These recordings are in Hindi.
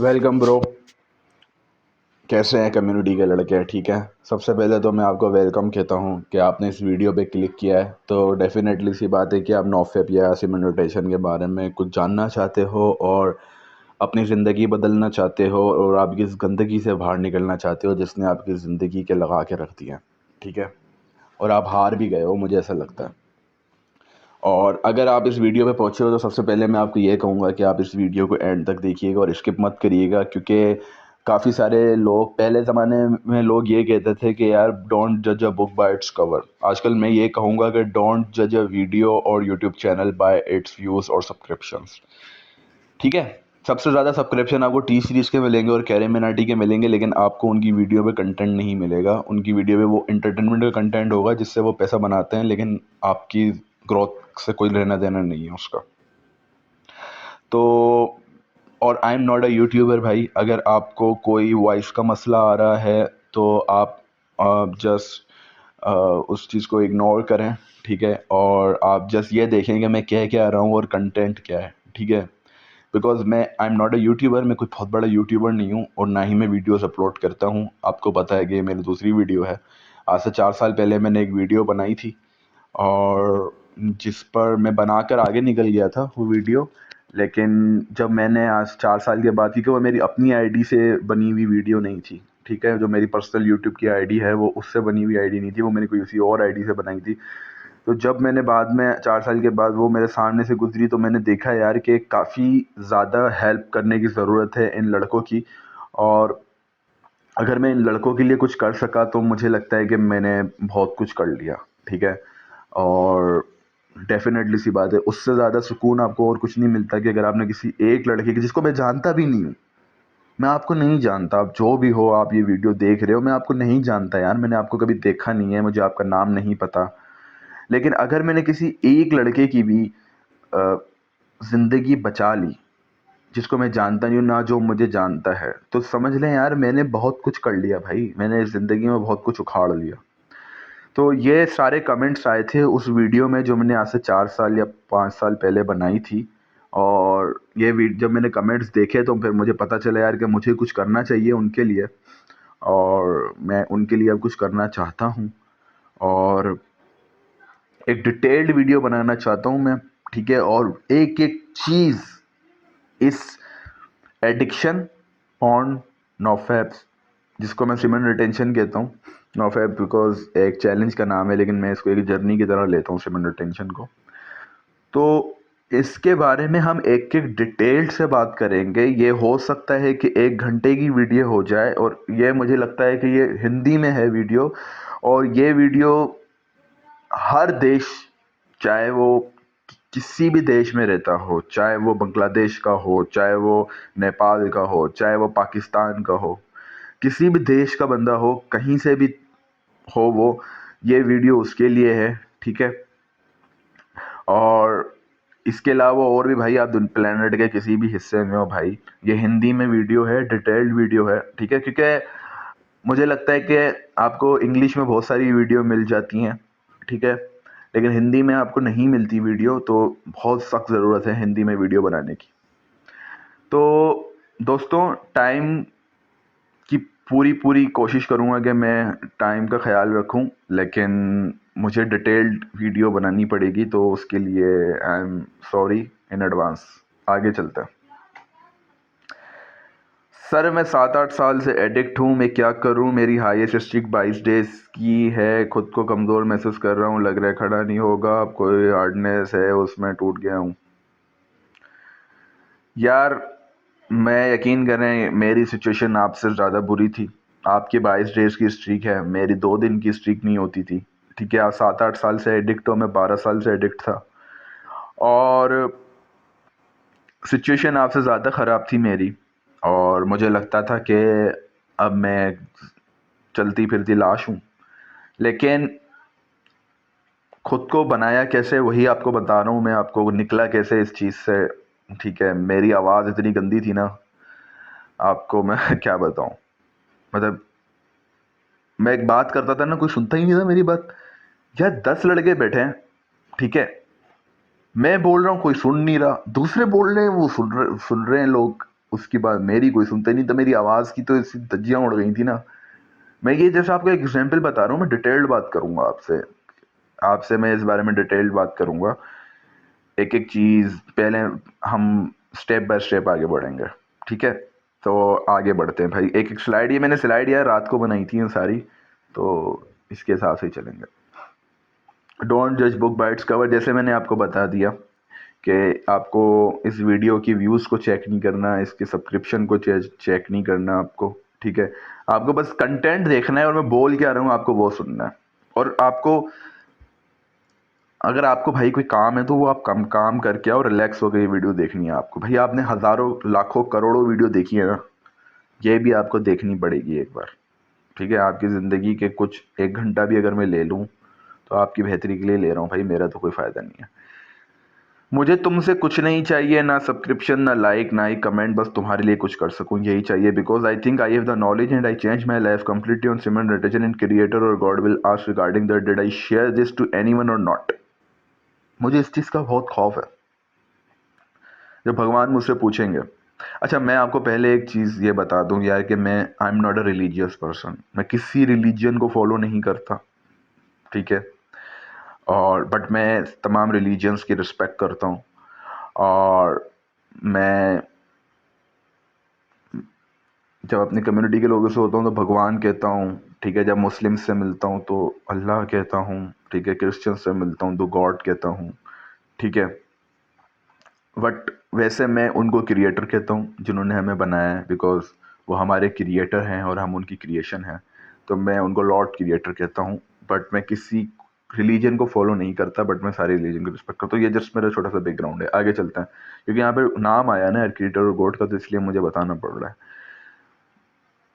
Welcome bro. कैसे हैं कम्युनिटी के लड़के? ठीक है। सबसे पहले तो मैं आपको वेलकम कहता हूँ कि आपने इस वीडियो पे क्लिक किया है, तो डेफिनेटली सी बात है कि आप नोफेप या सिमन रोटेशन के बारे में कुछ जानना चाहते हो और अपनी ज़िंदगी बदलना चाहते हो और आप इस गंदगी से बाहर निकलना चाहते हो जिसने आपकी ज़िंदगी के लगा के रख दिया। ठीक है। और आप हार भी गए हो, मुझे ऐसा लगता है। और अगर आप इस वीडियो पे पहुँचे हो तो सबसे पहले मैं आपको ये कहूँगा कि आप इस वीडियो को एंड तक देखिएगा और स्किप मत करिएगा, क्योंकि काफ़ी सारे लोग पहले ज़माने में लोग ये कहते थे कि यार डोंट जज a book by its cover. आजकल मैं ये कहूँगा कि डोंट जज अ वीडियो और YouTube channel bye it's views और सब्सक्रिप्शंस। ठीक है। सबसे ज़्यादा सब्सक्रिप्शन आपको टी सीरीज़ के मिलेंगे और कैरी मिनाटी के मिलेंगे, लेकिन आपको उनकी वीडियो पे कंटेंट नहीं मिलेगा। उनकी वीडियो पे वो इंटरटेनमेंट का कंटेंट होगा जिससे वो पैसा बनाते हैं, लेकिन आपकी ग्रोथ से कोई लेना देना नहीं है उसका। तो और आई एम नॉट अ यूट्यूबर भाई। अगर आपको कोई वॉइस का मसला आ रहा है तो आप जस्ट उस चीज़ को इग्नोर करें। ठीक है। और आप जस्ट ये देखें कि मैं कह क्या रहा हूँ और कंटेंट क्या है। ठीक है। बिकॉज मैं आई एम नॉट अ यूट्यूबर, मैं कोई बहुत बड़ा यूट्यूबर नहीं हूँ और ना ही मैं वीडियोस अपलोड करता हूँ। आपको पता है कि ये मेरी दूसरी वीडियो है। आज से 4 साल पहले मैंने एक वीडियो बनाई थी और जिस पर मैं बनाकर आगे निकल गया था वो वीडियो। लेकिन जब मैंने आज 4 साल के बाद, क्योंकि वो मेरी अपनी आईडी से बनी हुई वीडियो नहीं थी। ठीक है। जो मेरी पर्सनल यूट्यूब की आईडी है वो उससे बनी हुई आईडी नहीं थी, वो मैंने कोई किसी और आईडी से बनाई थी। तो जब मैंने बाद में 4 साल के बाद वो मेरे सामने से गुजरी तो मैंने देखा यार कि काफ़ी ज़्यादा हेल्प करने की ज़रूरत है इन लड़कों की। और अगर मैं इन लड़कों के लिए कुछ कर सका तो मुझे लगता है कि मैंने बहुत कुछ कर लिया। ठीक है। और डेफिनेटली सी बात है, उससे ज़्यादा सुकून आपको और कुछ नहीं मिलता कि अगर आपने किसी एक लड़के की, जिसको मैं जानता भी नहीं हूँ, मैं आपको नहीं जानता, आप जो भी हो, आप ये वीडियो देख रहे हो, मैं आपको नहीं जानता यार, मैंने आपको कभी देखा नहीं है, मुझे आपका नाम नहीं पता। लेकिन अगर मैंने किसी एक लड़के की भी ज़िंदगी बचा ली, जिसको मैं जानता नहीं हूँ ना जो मुझे जानता है, तो समझ लें यार मैंने बहुत कुछ कर लिया भाई, मैंने ज़िंदगी में बहुत कुछ उखाड़ लिया। तो ये सारे कमेंट्स आए थे उस वीडियो में जो मैंने आज से 4 साल या 5 साल पहले बनाई थी। और ये जब मैंने कमेंट्स देखे तो फिर मुझे पता चला यार कि मुझे कुछ करना चाहिए उनके लिए। और मैं उनके लिए अब कुछ करना चाहता हूँ और एक डिटेल्ड वीडियो बनाना चाहता हूँ मैं। ठीक है। और एक एक चीज़ इस एडिक्शन, पॉर्न, नोफैप्स, जिसको मैं सिमन रिटेंशन कहता हूँ। नोफैप बिकॉज एक चैलेंज का नाम है, लेकिन मैं इसको एक जर्नी की तरह लेता हूँ सिमन रिटेंशन को। तो इसके बारे में हम एक एक डिटेल से बात करेंगे। ये हो सकता है कि 1 घंटे की वीडियो हो जाए, और ये मुझे लगता है कि ये हिंदी में है वीडियो। और ये वीडियो हर देश, चाहे वो किसी भी देश में रहता हो, चाहे वो बांग्लादेश का हो, चाहे वो नेपाल का हो, चाहे वो पाकिस्तान का हो, किसी भी देश का बंदा हो, कहीं से भी हो वो, ये वीडियो उसके लिए है। ठीक है। और इसके अलावा और भी भाई, आप प्लेनेट के किसी भी हिस्से में हो भाई, ये हिंदी में वीडियो है, डिटेल्ड वीडियो है। ठीक है। क्योंकि मुझे लगता है कि आपको इंग्लिश में बहुत सारी वीडियो मिल जाती हैं। ठीक है। लेकिन हिंदी में आपको नहीं मिलती वीडियो, तो बहुत सख्त ज़रूरत है हिंदी में वीडियो बनाने की। तो दोस्तों, टाइम की पूरी पूरी कोशिश करूँगा कि मैं टाइम का ख्याल रखूँ, लेकिन मुझे डिटेल्ड वीडियो बनानी पड़ेगी, तो उसके लिए I am sorry in advance. आगे चलते हैं। सर मैं 7-8 साल से एडिक्ट हूँ, मैं क्या करूँ? मेरी हाईएस्ट स्ट्रिक 22 डेज की है, खुद को कमज़ोर महसूस कर रहा हूँ, लग रहा है खड़ा नहीं होगा, अब कोई हार्डनेस है उसमें टूट गया हूँ। यार मैं, यकीन करें, मेरी सिचुएशन आपसे ज़्यादा बुरी थी। आपकी 22 डेज की स्ट्रीक है, मेरी 2 दिन की स्ट्रीक नहीं होती थी। ठीक है। आप 7-8 साल से एडिक्ट हो, मैं 12 साल से एडिक्ट था। और सिचुएशन आपसे ज़्यादा ख़राब थी मेरी। और मुझे लगता था कि अब मैं चलती फिरती लाश हूँ। लेकिन खुद को बनाया कैसे वही आपको बता रहा हूँ मैं, आपको निकला कैसे इस चीज़ से। ठीक है। मेरी आवाज़ इतनी गंदी थी ना, आपको मैं क्या बताऊँ। मतलब मैं एक बात करता था ना, कोई सुनता ही नहीं था मेरी बात। यार 10 लड़के बैठे हैं, ठीक है, मैं बोल रहा हूँ कोई सुन नहीं रहा, दूसरे बोल रहे हैं वो सुन रहे हैं लोग। उसकी बात मेरी कोई सुनता नहीं, तो मेरी आवाज़ की तो ऐसी धज्जियाँ उड़ गई थी ना। मैं ये जैसे आपको एक एग्जांपल बता रहा हूँ, मैं डिटेल्ड बात करूँगा आपसे आपसे मैं इस बारे में डिटेल्ड बात करूँगा। एक एक चीज़ पहले हम स्टेप बाय स्टेप आगे बढ़ेंगे, ठीक है? तो आगे बढ़ते हैं भाई। एक एक स्लाइड, ये मैंने स्लाइड यार रात को बनाई थी ये सारी, तो इसके हिसाब से ही चलेंगे। डोंट जज बुक बाय इट्स कवर, जैसे मैंने आपको बता दिया कि आपको इस वीडियो की व्यूज़ को चेक नहीं करना, इसके सब्सक्रिप्शन को चेक नहीं करना आपको, ठीक है? आपको बस कंटेंट देखना है और मैं बोल क्या रहा हूँ आपको वो सुनना है। और आपको अगर आपको भाई कोई काम है तो वो आप कम काम करके आओ, रिलैक्स होकर ये वीडियो देखनी है आपको। भाई आपने हज़ारों लाखों करोड़ों वीडियो देखी है ना, ये भी आपको देखनी पड़ेगी एक बार, ठीक है? आपकी ज़िंदगी के कुछ 1 घंटा भी अगर मैं ले लूँ तो आपकी बेहतरी के लिए ले रहा हूँ भाई, मेरा तो कोई फ़ायदा नहीं है। मुझे तुमसे कुछ नहीं चाहिए, ना सब्सक्रिप्शन, ना लाइक, ना ही कमेंट, बस तुम्हारे लिए कुछ कर सकूँ यही चाहिए। Because I think I have the knowledge and I change my life completely on semen retention in creator, और god will ask regarding that did I share this to anyone or not. मुझे इस चीज़ का बहुत खौफ है जब भगवान मुझसे पूछेंगे। अच्छा, मैं आपको पहले एक चीज़ ये बता दूं यार कि मैं आई am not a religious person, मैं किसी रिलीजन को फॉलो नहीं करता, ठीक है? और बट मैं तमाम रिलीजन्स की रिस्पेक्ट करता हूँ। और मैं जब अपनी कम्युनिटी के लोगों से होता हूँ तो भगवान कहता हूँ, ठीक है? जब मुस्लिम से मिलता हूँ तो अल्लाह कहता हूँ, ठीक है? क्रिश्चियन से मिलता हूँ तो गॉड कहता हूँ, ठीक है? बट वैसे मैं उनको क्रिएटर कहता हूँ जिन्होंने हमें बनाया है, बिकॉज वो हमारे क्रिएटर हैं और हम उनकी क्रिएशन हैं, तो मैं उनको लॉर्ड क्रिएटर कहता हूँ। बट मैं किसी रिलीजन को फॉलो नहीं करता, बट मैं सारे रिलीजन को रिस्पेक्ट करता हूँ। ये जस्ट मेरा छोटा सा बैकग्राउंड है। आगे चलते हैं, क्योंकि यहाँ पे नाम आया ना क्रिएटर और गॉड का, तो इसलिए मुझे बताना पड़ रहा है।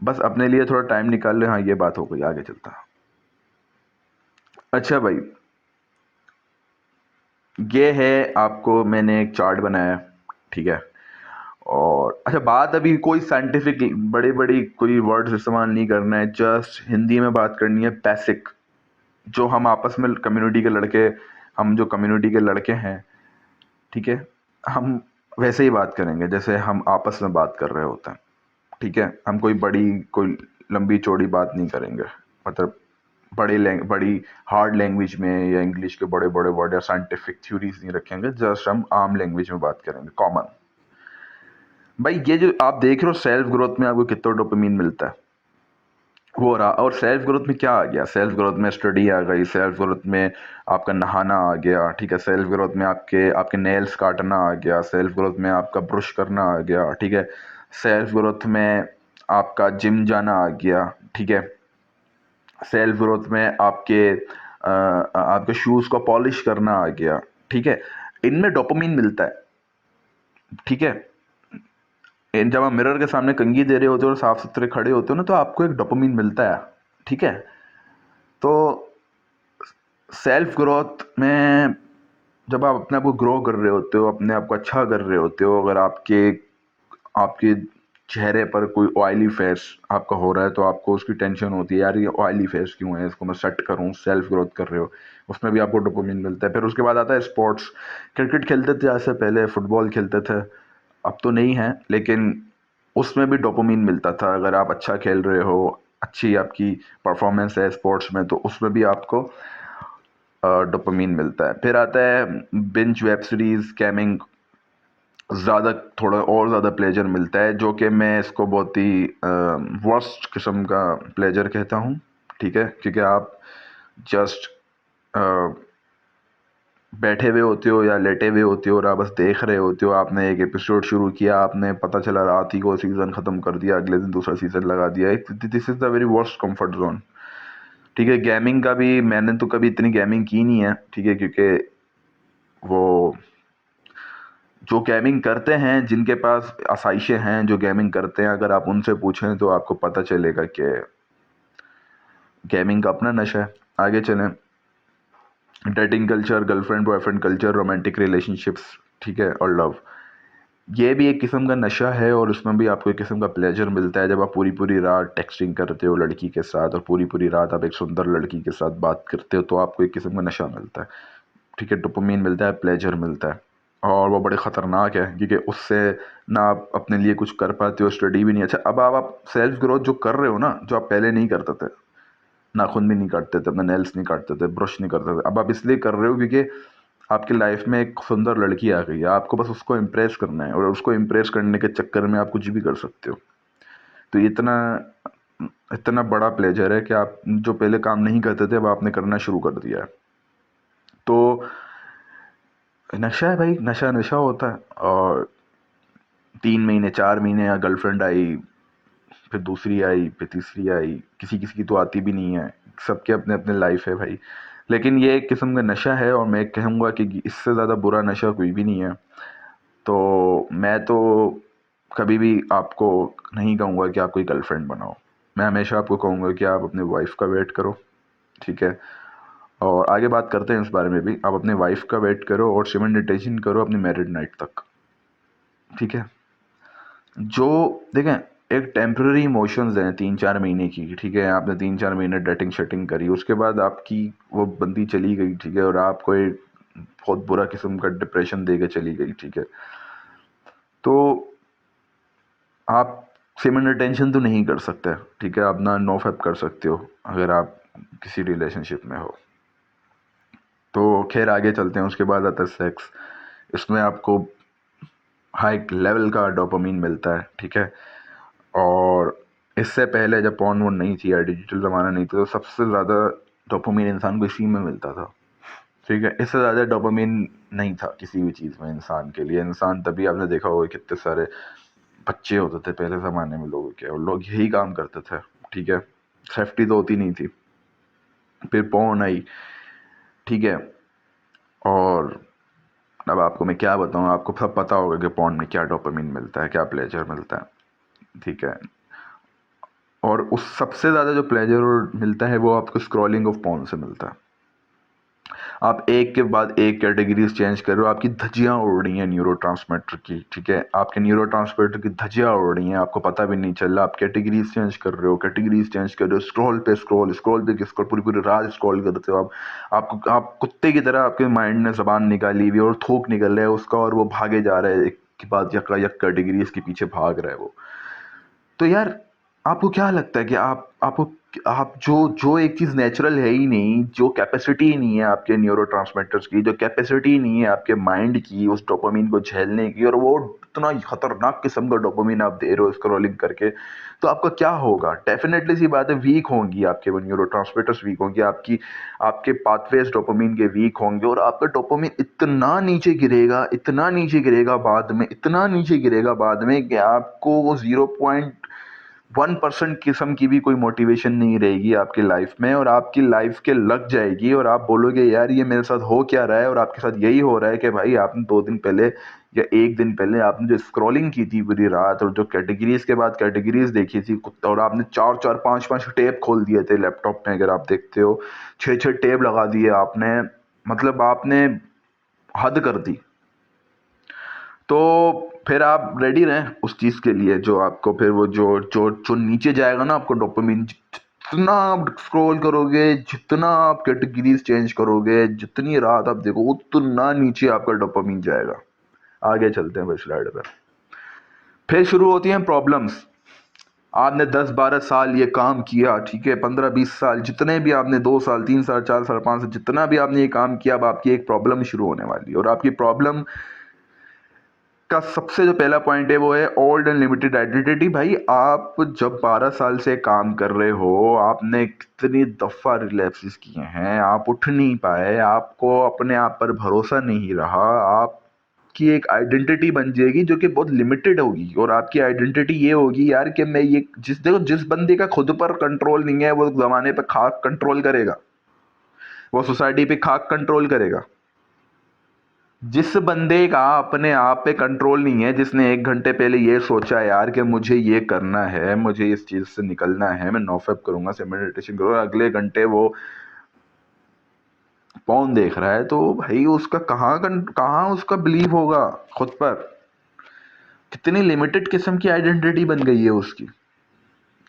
बस अपने लिए थोड़ा टाइम निकाल ले। हाँ, ये बात हो गई, आगे चलता है। अच्छा भाई, ये है, आपको मैंने एक चार्ट बनाया, ठीक है? और अच्छा, बात अभी कोई साइंटिफिक बड़े बड़ी कोई वर्ड्स इस्तेमाल नहीं करना है, जस्ट हिंदी में बात करनी है, बेसिक, जो हम आपस में कम्युनिटी के लड़के, हम जो कम्युनिटी के लड़के हैं, ठीक है? हम वैसे ही बात करेंगे जैसे हम आपस में बात कर रहे होते हैं, ठीक है? हम कोई लंबी चौड़ी बात नहीं करेंगे, मतलब बड़ी हार्ड लैंग्वेज में या इंग्लिश के बड़े बड़े वर्ड या साइंटिफिक थ्योरीज नहीं रखेंगे, जस्ट हम आम लैंग्वेज में बात करेंगे, कॉमन। भाई ये जो आप देख रहे हो, सेल्फ ग्रोथ में आपको कितना डोपामीन मिलता है, वो रहा। और सेल्फ ग्रोथ में क्या आ गया? सेल्फ ग्रोथ में स्टडी आ गई, सेल्फ ग्रोथ में आपका नहाना आ गया, ठीक है? सेल्फ ग्रोथ में आपके आपके नेल्स काटना आ गया, सेल्फ ग्रोथ में आपका ब्रश करना आ गया, ठीक है? सेल्फ ग्रोथ में आपका जिम जाना आ गया, ठीक है? सेल्फ ग्रोथ में आपके शूज़ को पॉलिश करना आ गया, ठीक है? इनमें डोपामीन मिलता है, ठीक है? जब आप मिरर के सामने कंघी दे रहे होते हो और साफ सुथरे खड़े होते हो ना, तो आपको एक डोपामीन मिलता है, ठीक है? तो सेल्फ ग्रोथ में जब आप अपने आप को ग्रो कर रहे होते हो, अपने आप को अच्छा कर रहे होते हो, अगर आपके आपके चेहरे पर कोई ऑयली फेस आपका हो रहा है तो आपको उसकी टेंशन होती है, यार ये ऑयली फेस क्यों है, इसको मैं सेट करूं। सेल्फ ग्रोथ कर रहे हो, उसमें भी आपको डोपामिन मिलता है। फिर उसके बाद आता है स्पोर्ट्स। क्रिकेट खेलते थे ऐसे पहले, फुटबॉल खेलते थे, अब तो नहीं है, लेकिन उसमें भी डोपामिन मिलता था। अगर आप अच्छा खेल रहे हो, अच्छी आपकी परफॉर्मेंस है स्पोर्ट्स में, तो उसमें भी आपको डोपामिन मिलता है। फिर आता है बिंज वेब सीरीज, गेमिंग, ज़्यादा थोड़ा और ज़्यादा प्लेजर मिलता है, जो कि मैं इसको बहुत ही वर्स्ट किस्म का प्लेजर कहता हूँ, ठीक है? क्योंकि आप जस्ट बैठे हुए होते हो या लेटे हुए होते हो और आप बस देख रहे होते हो। आपने एक एपिसोड शुरू किया, आपने पता चला रात ही को सीज़न ख़त्म कर दिया, अगले दिन दूसरा सीज़न लगा दिया। This is the very worst comfort zone, ठीक है? गेमिंग का भी मैंने तो कभी इतनी गेमिंग की नहीं है, ठीक है? क्योंकि वो जो गेमिंग करते हैं, जिनके पास आसाइशें हैं, जो गेमिंग करते हैं, अगर आप उनसे पूछें तो आपको पता चलेगा कि गेमिंग का अपना नशा है। आगे चलें, dating culture, girlfriend boyfriend culture, romantic relationships, ठीक है? और लव, ये भी एक किस्म का नशा है, और उसमें भी आपको एक किस्म का प्लेजर मिलता है। जब आप पूरी पूरी रात टेक्सटिंग करते हो लड़की के साथ और पूरी पूरी रात आप एक सुंदर लड़की के साथ बात करते हो, तो आपको एक किस्म का नशा मिलता है, ठीक है? डोपामिन मिलता है, प्लेजर मिलता है। और वो बड़े ख़तरनाक है, क्योंकि उससे ना आप अपने लिए कुछ कर पाते हो, स्टडी भी नहीं। अच्छा, अब आप सेल्फ ग्रोथ जो कर रहे हो ना, जो आप पहले नहीं करते थे, नाखून भी नहीं काटते थे, अपने नेल्स नहीं काटते थे, ब्रश नहीं करते थे, अब आप इसलिए कर रहे हो क्योंकि आपकी लाइफ में एक सुंदर लड़की आ गई है, आपको बस उसको इम्प्रेस करना है, और उसको इम्प्रेस करने के चक्कर में आप कुछ भी कर सकते हो। तो इतना इतना बड़ा प्लेजर है कि आप जो पहले काम नहीं करते थे, अब आपने करना शुरू कर दिया है। तो नशा है भाई, नशा नशा होता है। और 3 महीने 4 महीने या गर्लफ्रेंड आई, फिर दूसरी आई, फिर तीसरी आई, किसी किसी की तो आती भी नहीं है, सबके अपने अपने लाइफ है भाई। लेकिन ये एक किस्म का नशा है, और मैं कहूँगा कि इससे ज़्यादा बुरा नशा कोई भी नहीं है। तो मैं तो कभी भी आपको नहीं कहूँगा कि आप कोई गर्लफ्रेंड बनाओ। मैं हमेशा आपको कहूँगा कि आप अपने वाइफ का वेट करो, ठीक है। और आगे बात करते हैं इस बारे में भी। आप अपने वाइफ का वेट करो और सिमेंटेशन करो अपनी मैरिड नाइट तक, ठीक है। जो देखें, एक टेम्पररी इमोशंस हैं 3-4 महीने की, ठीक है। आपने 3-4 महीने डेटिंग शेटिंग करी, उसके बाद आपकी वो बंदी चली गई, ठीक है, और आपको एक बहुत बुरा किस्म का डिप्रेशन दे के चली गई, ठीक है। तो आप सिमेंट अटेंशन तो नहीं कर सकते, ठीक है। आप ना नो फैप कर सकते हो अगर आप किसी रिलेशनशिप में हो। तो खैर आगे चलते हैं। उसके बाद आता है सेक्स। इसमें आपको हाई लेवल का डोपामीन मिलता है, ठीक है। और इससे पहले जब पॉर्न वॉर्न नहीं थी या डिजिटल ज़माना नहीं था, तो सबसे ज़्यादा डोपामीन इंसान को इसी में मिलता था, ठीक है। इससे ज़्यादा डोपामीन नहीं था किसी भी चीज़ में इंसान के लिए। इंसान तभी आपने देखा होगा कितने सारे बच्चे होते थे पहले ज़माने में लोगों के, और लोग यही काम करते थे, ठीक है। सेफ्टी तो होती नहीं थी। फिर पॉर्न आई, ठीक है। और अब आपको मैं क्या बताऊँ, आपको सब पता होगा कि पॉर्न में क्या डोपामीन मिलता है, क्या प्लेजर मिलता है, ठीक है। और उस सबसे ज़्यादा जो प्लेजर मिलता है वो आपको स्क्रॉलिंग ऑफ पॉर्न से मिलता है। आप एक के बाद एक कैटेगरीज चेंज कर रहे हो, आपकी धज्जियाँ उड़ रही हैं न्यूरोट्रांसमीटर की, ठीक है। आपके न्यूरोट्रांसमीटर की धज्जियाँ उड़ रही हैं, आपको पता भी नहीं चल रहा। आप कैटेगरीज चेंज कर रहे हो, कैटेगरीज चेंज कर रहे हो, स्क्रॉल पे स्क्रॉल, स्क्रॉल पे स्क्रॉल, पूरी पूरी रात स्क्रॉल करते हो आप कुत्ते की तरह आपके माइंड ने जबान निकाली हुई है और थूक निकल रहा है उसका, और वो भागे जा रहा है एक के बाद यक्का यक कैटेगरीज के पीछे भाग रहा है वो। तो यार, आपको क्या लगता है कि आप जो जो एक चीज़ नेचुरल है ही नहीं, जो कैपेसिटी ही नहीं है आपके न्यूरोट्रांसमीटर्स की, जो कैपेसिटी ही नहीं है आपके माइंड की उस डोपामिन को झेलने की, और वो इतना खतरनाक किस्म का डोपामिन आप दे रहे हो स्क्रॉलिंग करके, तो आपका क्या होगा? डेफिनेटली सी बात है, वीक होंगी आपके वो न्यूरोट्रांसमीटर्स, वीक होंगे आपकी, आपके पाथवेज डोपामिन के वीक होंगे, और आपका डोपामिन इतना नीचे गिरेगा, इतना नीचे गिरेगा बाद में, इतना नीचे गिरेगा बाद में कि आपको वो 0.1% किस्म की भी कोई मोटिवेशन नहीं रहेगी आपकी लाइफ में, और आपकी लाइफ के लग जाएगी, और आप बोलोगे यार ये मेरे साथ हो क्या रहा है। और आपके साथ यही हो रहा है कि भाई आपने 2 दिन पहले या एक दिन पहले आपने जो स्क्रॉलिंग की थी पूरी रात, और जो कैटेगरीज के बाद कैटेगरीज देखी थी, और आपने 4-4 5-5 टैब खोल दिए थे लैपटॉप में, अगर आप देखते हो 6-6 टैब लगा दिए आपने, मतलब आपने हद कर दी। तो फिर आप रेडी रहें उस चीज़ के लिए, जो आपको फिर वो जो जो जो नीचे जाएगा ना आपको डोपामिन, जितना आप स्क्रॉल करोगे, जितना आप कैटेगरीज चेंज करोगे, जितनी रात आप देखो, उतना नीचे आपका डोपामिन जाएगा। आगे चलते हैं भाई स्लाइड पे। फिर शुरू होती हैं प्रॉब्लम्स। आपने 10-12 साल ये काम किया, ठीक है, 15-20 साल, जितने भी आपने 2 साल 3 साल 4 साल 5 साल जितना भी आपने ये काम किया, अब आपकी एक प्रॉब्लम शुरू होने वाली है। और आपकी प्रॉब्लम का सबसे जो पहला पॉइंट है वो है ओल्ड एंड लिमिटेड आइडेंटिटी। भाई आप जब 12 साल से काम कर रहे हो, आपने कितनी दफ़ा रिलैप्सेस किए हैं, आप उठ नहीं पाए, आपको अपने आप पर भरोसा नहीं रहा, आपकी एक आइडेंटिटी बन जाएगी जो कि बहुत लिमिटेड होगी। और आपकी आइडेंटिटी ये होगी यार कि मैं ये जिस बंदे का खुद पर कंट्रोल नहीं है, वो ज़माने पे खाक कंट्रोल करेगा, वो सोसाइटी पे खाक कंट्रोल करेगा। जिस बंदे का अपने आप पे कंट्रोल नहीं है, जिसने 1 घंटे पहले ये सोचा यार कि मुझे ये करना है, मुझे इस चीज़ से निकलना है, मैं नोफेप करूँगा, मेडिटेशन करूँगा, अगले घंटे वो पॉर्न देख रहा है, तो भाई उसका कहाँ उसका बिलीव होगा खुद पर? कितनी लिमिटेड किस्म की आइडेंटिटी बन गई है उसकी,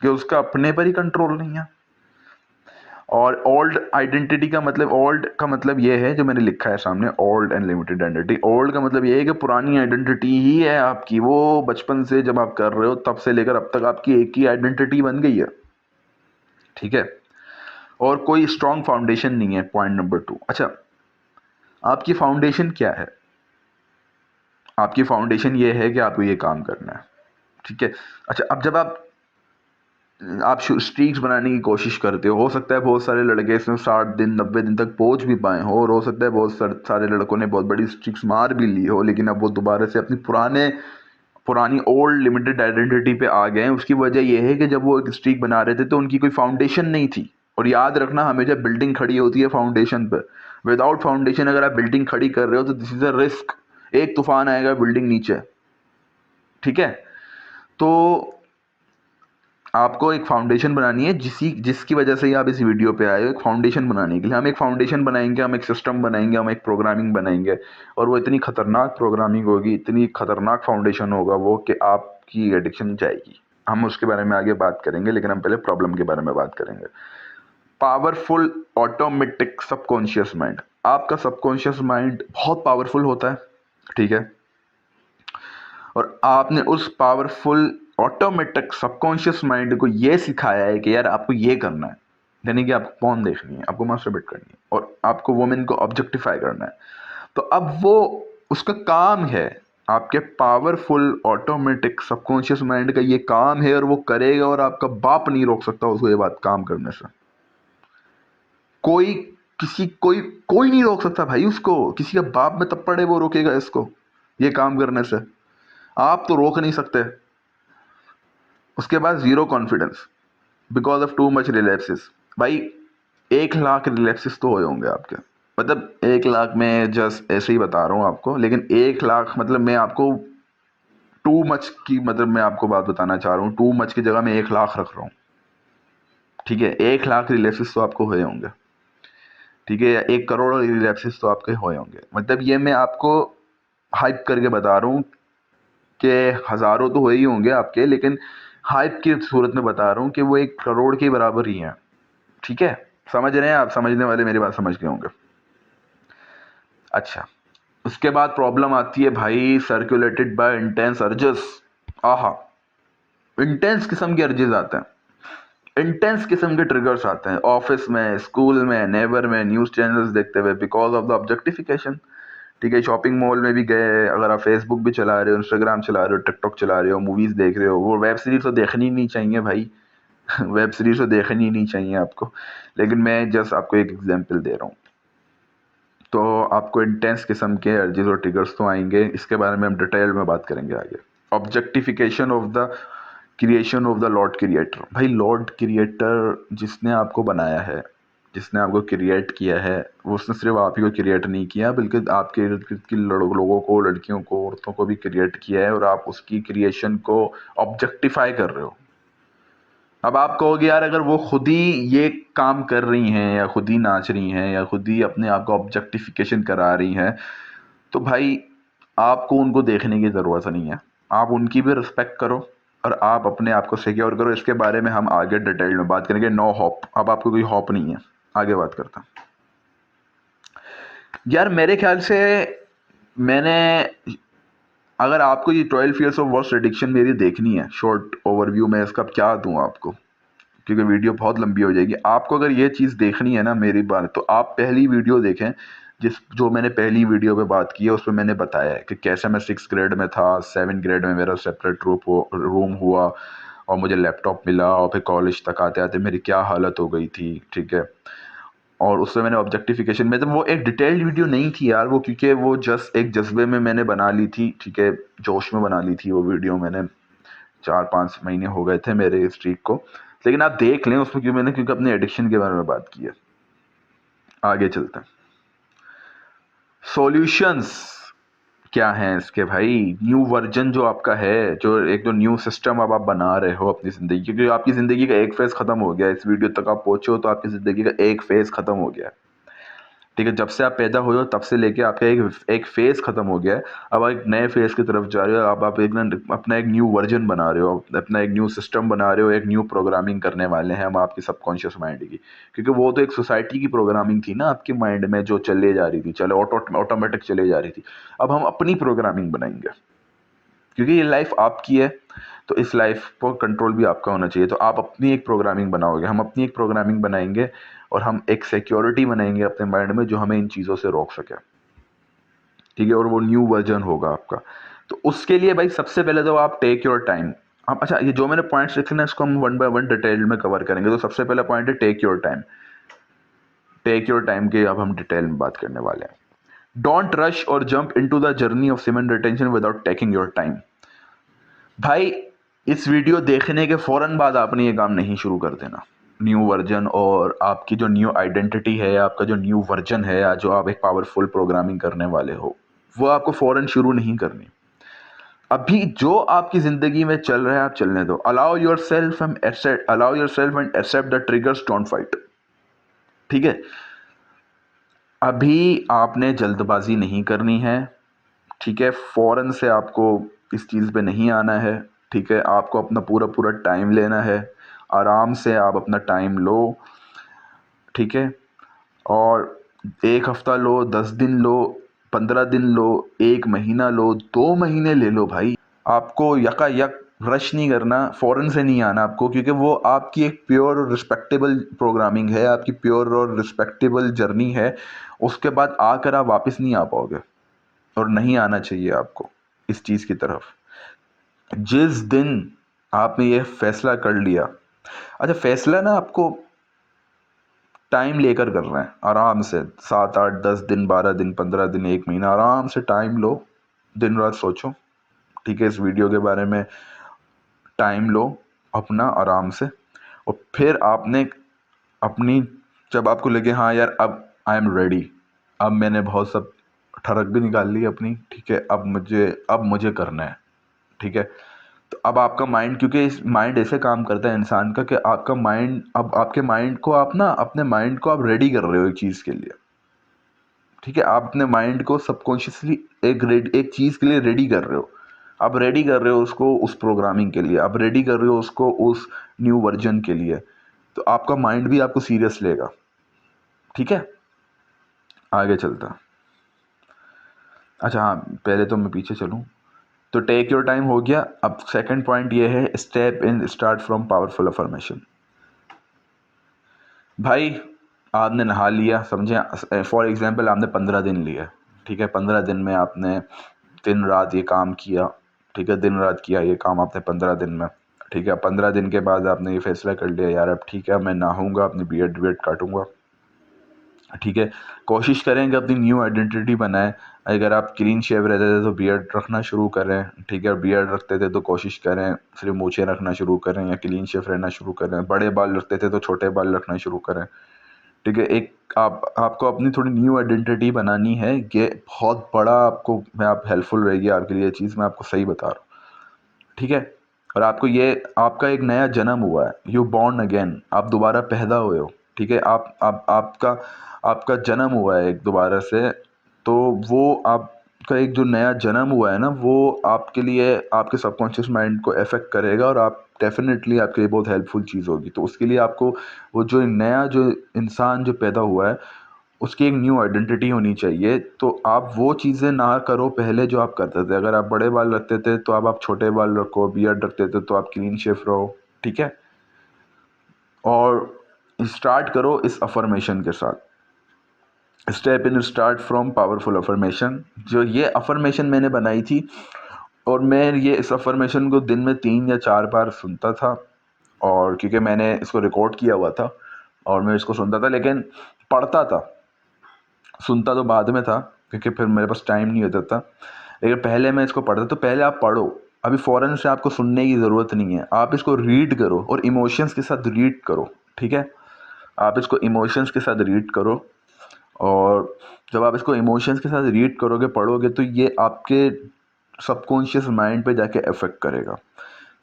कि उसका अपने पर ही कंट्रोल नहीं है। और ओल्ड आइडेंटिटी का मतलब, ओल्ड का मतलब ये है जो मैंने लिखा है सामने, old and limited identity. Old का मतलब ये है कि पुरानी आइडेंटिटी ही है आपकी, वो बचपन से जब आप कर रहे हो तब से लेकर अब तक आपकी एक ही आइडेंटिटी बन गई है, ठीक है। और कोई स्ट्रॉन्ग फाउंडेशन नहीं है, पॉइंट नंबर 2। अच्छा, आपकी फाउंडेशन क्या है? आपकी फाउंडेशन ये है कि आपको ये काम करना है, ठीक है। अच्छा, अब जब आप स्ट्रीक्स बनाने की कोशिश करते हो सकता है बहुत सारे लड़के इसमें 60 दिन 90 दिन तक पहुंच भी पाए हो, और हो सकता है बहुत सारे लड़कों ने बहुत बड़ी स्ट्रीक्स मार भी ली हो, लेकिन अब वो दोबारा से अपनी पुरानी ओल्ड लिमिटेड आइडेंटिटी पे आ गए हैं। उसकी वजह यह है कि जब वो एक स्ट्रीक बना रहे थे तो उनकी कोई फाउंडेशन नहीं थी। और याद रखना, हमेशा बिल्डिंग खड़ी होती है फाउंडेशन पे। विदाउट फाउंडेशन अगर आप बिल्डिंग खड़ी कर रहे हो तो दिस इज अ रिस्क, एक तूफान आएगा बिल्डिंग नीचे, ठीक है। तो आपको एक फाउंडेशन बनानी है, जिसकी वजह से ही आप इस वीडियो पे आए हो। एक फाउंडेशन बनाने के लिए हम एक फाउंडेशन बनाएंगे, हम एक सिस्टम बनाएंगे, हम एक प्रोग्रामिंग बनाएंगे, और वो इतनी खतरनाक प्रोग्रामिंग होगी, इतनी खतरनाक फाउंडेशन होगा वो, कि आपकी एडिक्शन जाएगी। हम उसके बारे में आगे बात करेंगे, लेकिन हम पहले प्रॉब्लम के बारे में बात करेंगे। Powerful automatic subconscious mind. आपका सबकॉन्शियस माइंड बहुत पावरफुल होता है, ठीक है। और आपने उस पावरफुल ऑटोमेटिक सबकॉन्शियस माइंड को ये सिखाया है कि यार आपको ये करना है, यानी कि आपको पॉर्न देखनी है, आपको मास्टरबेट करनी है, और आपको वुमेन को ऑब्जेक्टिफाई करना है। तो अब वो, उसका काम है, आपके पावरफुल ऑटोमेटिक सबकॉन्शियस माइंड का ये काम है, और वो करेगा, और आपका बाप नहीं रोक सकता उसको ये बात काम करने से। कोई कोई कोई नहीं रोक सकता भाई उसको। किसी का बाप में तब पड़े वो रोकेगा इसको ये काम करने से? आप तो रोक नहीं सकते। उसके बाद zero confidence because of too much relapses. भाई 1 लाख रिलैप्सिस तो हुए होंगे आपके, मतलब 1 लाख में जस्ट ऐसे ही बता रहा हूँ आपको, लेकिन 1 लाख मतलब मैं आपको टू मच की, मतलब मैं आपको बात बताना चाह रहा हूँ, टू मच की जगह मैं 1 लाख रख रहा हूँ, ठीक है। 1 लाख रिलैप्सिस तो आपको हुए होंगे, ठीक है, या 1 करोड़ रिलैप्सिस तो आपके हुए होंगे। मतलब ये मैं आपको हाइप करके बता रहा हूँ कि हज़ारों तो हुए ही होंगे आपके, लेकिन हाइप की सूरत में बता रहा हूँ कि वो 1 करोड़ के बराबर ही हैं, ठीक है। समझ रहे हैं आप? समझने वाले मेरी बात समझ गए होंगे। अच्छा, उसके बाद प्रॉब्लम आती है भाई, सर्कुलेटेड बाय इंटेंस अर्जेस। आहा, इंटेंस किस्म के अर्जेस आते हैं, इंटेंस किस्म के ट्रिगर्स आते हैं, ऑफिस में, स्कूल में, नेबर में, न्यूज़ चैनल्स देखते हुए, बिकॉज ऑफ द ऑब्जेक्टिफिकेशन, ठीक है। शॉपिंग मॉल में भी गए, अगर आप फेसबुक भी चला रहे हो, इंस्टाग्राम चला रहे हो, टिकटॉक चला रहे हो, मूवीज़ देख रहे हो, वो वेब सीरीज तो देखनी नहीं चाहिए भाई। वेब सीरीज तो देखनी नहीं चाहिए आपको, लेकिन मैं जस्ट आपको एक एग्जांपल दे रहा हूँ। तो आपको इंटेंस किस्म के अर्जेस और ट्रिगर्स तो आएंगे, इसके बारे में हम डिटेल में बात करेंगे आगे। Objectification of the creation of the Lord creator. भाई लॉर्ड क्रिएटर जिसने आपको बनाया है, जिसने आपको क्रिएट किया है, वो उसने सिर्फ आप ही को क्रिएट नहीं किया, बल्कि आपके इर्द गिर्द की लोगों को, लड़कियों को, औरतों को भी क्रिएट किया है, और आप उसकी क्रिएशन को ऑब्जेक्टिफाई कर रहे हो। अब आप कहोगे यार, अगर वो खुद ही ये काम कर रही हैं, या खुद ही नाच रही हैं, या खुद ही अपने आप को ऑब्जेक्टिफिकेशन करा रही हैं, तो भाई आपको उनको देखने की ज़रूरत नहीं है। आप उनकी भी रिस्पेक्ट करो, और आप अपने आप को सिक्योर करो। इसके बारे में हम आगे डिटेल में बात करेंगे। नो होप, अब आपको कोई होप नहीं है। आगे बात करता हूँ यार। मेरे ख्याल से मैंने, अगर आपको ये 12 ईयर्स ऑफ वर्स्ट एडिक्शन मेरी देखनी है, शॉर्ट ओवरव्यू में इसका क्या दूं आपको, क्योंकि वीडियो बहुत लंबी हो जाएगी। आपको अगर ये चीज़ देखनी है ना मेरी बात, तो आप पहली वीडियो देखें, जो मैंने पहली वीडियो पे बात की है, उसमें मैंने बताया है कि कैसे मैं 6 ग्रेड में था, 7 ग्रेड में मेरा सेपरेट रूम हुआ, और मुझे लैपटॉप मिला, और फिर कॉलेज तक आते आते मेरी क्या हालत हो गई थी, ठीक है। और उससे मैंने ऑब्जेक्टिफिकेशन में, तो वो एक डिटेल्ड वीडियो नहीं थी यार वो, क्योंकि वो जस्ट एक जज्बे में मैंने बना ली थी, ठीक है, जोश में बना ली थी वो वीडियो मैंने। 4-5 महीने हो गए थे मेरे इस स्ट्रीक को, लेकिन आप देख लें उसमें, क्योंकि अपने एडिक्शन के बारे में बात की है। आगे चलते हैं। सॉल्यूशंस क्या हैं इसके भाई? न्यू वर्जन जो आपका है, जो न्यू सिस्टम अब आप बना रहे हो अपनी ज़िंदगी, क्योंकि आपकी ज़िंदगी का एक फेज़ ख़त्म हो गया। इस वीडियो तक आप पहुँचे हो तो आपकी ज़िंदगी का एक फेज़ ख़त्म हो गया। ठीक है, जब से आप पैदा हुए हो तब से लेके आपका एक फेज़ ख़त्म हो गया है। अब आप एक नए फेज़ की तरफ जा रहे हो। अब आप अपना एक न्यू वर्ज़न बना रहे हो, अपना एक न्यू सिस्टम बना रहे हो, एक न्यू प्रोग्रामिंग करने वाले हैं हम आपकी सबकॉन्शियस माइंड की। क्योंकि वो तो एक सोसाइटी की प्रोग्रामिंग थी ना आपके माइंड में, जो चले जा रही थी, चलो ऑटोमेटिक चले जा रही थी। अब हम अपनी प्रोग्रामिंग बनाएँगे, क्योंकि ये लाइफ़ आपकी है, तो इस लाइफ़ पर कंट्रोल भी आपका होना चाहिए। तो आप अपनी एक प्रोग्रामिंग बनाओगे, हम अपनी एक प्रोग्रामिंग बनाएँगे और हम एक सिक्योरिटी बनाएँगे अपने माइंड में जो हमें इन चीज़ों से रोक सके। ठीक है, और वो न्यू वर्ज़न होगा आपका। तो उसके लिए भाई सबसे पहले तो आप टेक योर टाइम। आप अच्छा, ये जो मैंने पॉइंट्स लिखे ना, इसको हम वन बाय वन डिटेल में कवर करेंगे। तो सबसे पहला पॉइंट है take your time. Take your time की अब हम डिटेल में बात करने वाले हैं। डोंट रश और jump into the journey of semen retention without taking your time. भाई, इस वीडियो देखने के फ़ौरन बाद आपने ये काम नहीं शुरू कर देना। न्यू वर्जन और आपकी जो न्यू आइडेंटिटी है, आपका जो न्यू वर्जन है, या जो आप एक पावरफुल प्रोग्रामिंग करने वाले हो, वो आपको फ़ौरन शुरू नहीं करनी। अभी जो आपकी ज़िंदगी में चल रहा है आप चलने दो। Allow yourself and accept the triggers, don't fight. ठीक है, अभी आपने जल्दबाजी नहीं करनी है। ठीक है, फ़ौरन से आपको इस चीज़ पे नहीं आना है। ठीक है, आपको अपना पूरा पूरा टाइम लेना है। आराम से आप अपना टाइम लो। ठीक है, और 1 हफ़्ता लो, 10 दिन लो, 15 दिन लो, 1 महीना लो, 2 महीने ले लो भाई। आपको यकायक रश नहीं करना, फ़ौरन से नहीं आना आपको, क्योंकि वो आपकी एक प्योर और रिस्पेक्टेबल प्रोग्रामिंग है, आपकी प्योर और रिस्पेक्टेबल जर्नी है। उसके बाद आकर आप वापस नहीं आ पाओगे, और नहीं आना चाहिए आपको इस चीज़ की तरफ। जिस दिन आपने ये फैसला कर लिया, अच्छा फैसला ना आपको टाइम लेकर करना है, आराम से 7 8 10 दिन, 12 दिन, 15 दिन, 1 महीना, आराम से टाइम लो, दिन रात सोचो। ठीक है, इस वीडियो के बारे में टाइम लो अपना आराम से, और फिर आपने अपनी, जब आपको लगे हाँ यार अब आई एम रेडी, अब मैंने बहुत सब ठरक भी निकाल ली अपनी, ठीक है, अब मुझे करना है। ठीक है, तो अब आपका माइंड, क्योंकि इस माइंड ऐसे काम करता है इंसान का कि आपका माइंड, अब आपके माइंड को आप ना, अपने माइंड को आप रेडी कर रहे हो एक चीज़ के लिए। ठीक है, आप अपने माइंड को सबकॉन्शियसली एक चीज़ के लिए रेडी कर रहे हो। आप रेडी कर रहे हो उसको उस प्रोग्रामिंग के लिए, आप रेडी कर रहे हो उसको उस न्यू वर्जन के लिए। तो आपका माइंड भी आपको सीरियस लेगा। ठीक है, आगे चलता। अच्छा हाँ, पहले तो मैं पीछे चलूँ। तो टेक योर टाइम हो गया। अब सेकंड पॉइंट ये है, step in start from powerful affirmation. भाई, आपने नहा लिया, समझे, फॉर एग्जांपल आपने 15 दिन लिया। ठीक है, 15 दिन में आपने दिन रात ये काम किया। ठीक है, दिन रात किया ये काम आपने 15 दिन में। ठीक है, 15 दिन के बाद आपने ये फैसला कर लिया यार अब ठीक है, मैं नहाऊंगा, अपनी बियर्ड काटूंगा। ठीक है, कोशिश करें कि अपनी न्यू आइडेंटिटी बनाएं। अगर आप क्लीन शेव रहते थे तो बियर्ड रखना शुरू करें। ठीक है, बियर्ड रखते थे तो कोशिश करें सिर्फ मूछें रखना शुरू करें, या क्लीन शेव रहना शुरू करें। बड़े बाल रखते थे तो छोटे बाल रखना शुरू करें। ठीक है, एक आपको अपनी थोड़ी न्यू आइडेंटिटी बनानी है। ये बहुत बड़ा आपको, मैं आप हेल्पफुल रहेगी आपके लिए चीज़, मैं आपको सही बता रहा हूँ। ठीक है, और आपको ये, आपका एक नया जन्म हुआ है, यू बॉर्न अगेन, आप दोबारा पैदा हुए हो। ठीक है, आपका आपका जन्म हुआ है एक दोबारा से। तो वो आपका एक जो नया जन्म हुआ है ना, वो आपके लिए आपके सबकॉन्शियस माइंड को अफेक्ट करेगा, और आप डेफिनेटली आपके लिए बहुत हेल्पफुल चीज़ होगी। तो उसके लिए आपको वो जो नया जो इंसान जो पैदा हुआ है, उसकी एक न्यू आइडेंटिटी होनी चाहिए। तो आप वो चीज़ें ना करो पहले जो आप करते थे। अगर आप बड़े बाल रखते थे तो अब आप छोटे बाल रखो, बियर्ड रखते थे तो आप क्लीन शेव रहो। ठीक है, और स्टार्ट करो इस अफर्मेशन के साथ। Step in start from powerful affirmation. जो ये अफर्मेशन मैंने बनाई थी, और मैं ये इस अफर्मेशन को दिन में 3 या 4 बार सुनता था। और क्योंकि मैंने इसको रिकॉर्ड किया हुआ था और मैं इसको सुनता था, लेकिन पढ़ता था, सुनता तो बाद में था क्योंकि फिर मेरे पास टाइम नहीं होता था। लेकिन पहले मैं इसको पढ़ता, तो पहले आप पढ़ो। अभी फ़ौरन से आपको सुनने की ज़रूरत नहीं है, आप इसको रीड करो और इमोशंस के साथ रीड करो। ठीक है, आप इसको इमोशंस के साथ रीड करो, और जब आप इसको इमोशंस के साथ रीड करोगे, पढ़ोगे, तो ये आपके सबकॉन्शियस माइंड पे जाके अफेक्ट करेगा।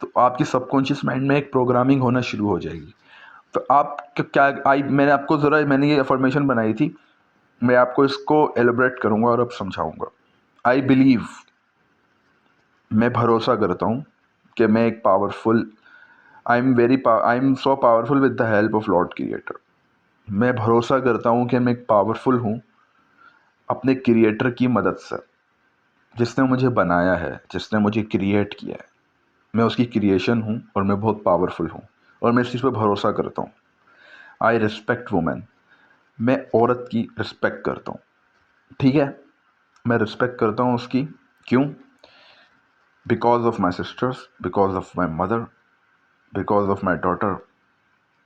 तो आपकी सबकॉन्शियस माइंड में एक प्रोग्रामिंग होना शुरू हो जाएगी। तो आप क्या, मैंने आपको ज़रा, मैंने ये अफर्मेशन बनाई थी मैं आपको इसको एलिब्रेट करूँगा और अब समझाऊँगा। आई बिलीव, मैं भरोसा करता हूँ कि मैं एक powerful, I am so powerful with the help of Lord Creator. मैं भरोसा करता हूँ कि मैं एक पावरफुल हूँ अपने क्रिएटर की मदद से, जिसने मुझे बनाया है, जिसने मुझे क्रिएट किया है। मैं उसकी क्रिएशन हूँ और मैं बहुत पावरफुल हूँ और मैं इस चीज़ पर भरोसा करता हूँ। आई रिस्पेक्ट वुमेन, मैं औरत की रिस्पेक्ट करता हूँ, ठीक है। मैं रिस्पेक्ट करता हूँ उसकी, क्यों? Because of my sisters, because of my mother, because of my daughter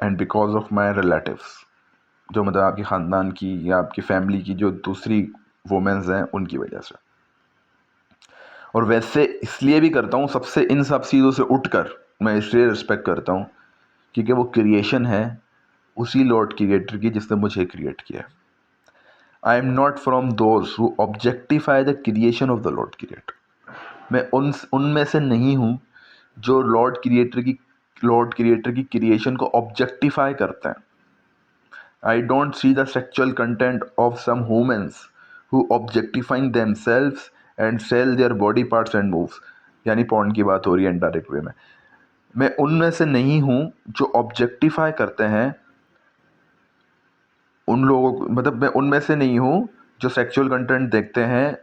and because of my relatives, जो मतलब आपके ख़ानदान की या आपकी फैमिली की जो दूसरी वुमेन्स हैं उनकी वजह से। और वैसे इसलिए भी करता हूँ, सबसे इन सब चीज़ों से उठकर मैं इसलिए रिस्पेक्ट करता हूँ क्योंकि वो क्रिएशन है उसी लॉर्ड क्रिएटर की जिसने मुझे क्रिएट किया। I am not from those who objectify the creation of the Lord Creator. मैं उनमें से नहीं हूँ जो लॉर्ड क्रिएटर की क्रिएशन को ऑब्जेक्टिफाई करते हैं। I don't see the sexual content of some humans who objectifying themselves and sell their body parts and moves, यानी पॉर्न की बात हो रही है इनडायरेक्ट वे में। मैं उनमें से नहीं हूँ जो ऑब्जेक्टिफाई करते हैं उन लोगों को, मतलब मैं उनमें से नहीं हूँ जो सेक्सुअल कंटेंट देखते हैं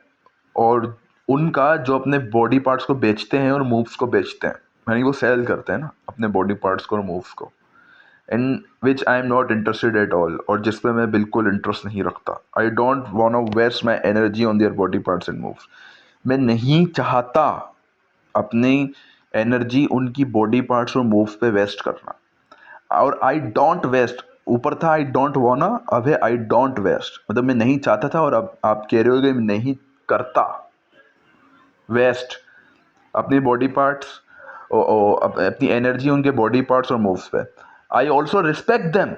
और उनका जो अपने बॉडी पार्ट्स को बेचते हैं और मूव्स को बेचते हैं, यानी वो सेल करते हैं ना अपने बॉडी पार्ट्स को और मूव्स को, in which I am not interested at all, और जिस पे मैं बिल्कुल इंटरेस्ट नहीं रखता। I don't want waste my energy on their body parts and moves. मैं नहीं चाहता अपनी एनर्जी उनकी बॉडी पार्ट्स और मूव्स पे वेस्ट करना। और आई डोंट वेस्ट, ऊपर था आई डोंट वाना, अब है आई डोंट वेस्ट, मतलब मैं नहीं चाहता था और अब आप कह रहे हो कि मैं नहीं करता वेस्ट अपनी बॉडी पार्ट्स अपनी एनर्जी उनके बॉडी पार्ट्स और मूव्स पे। I also respect them.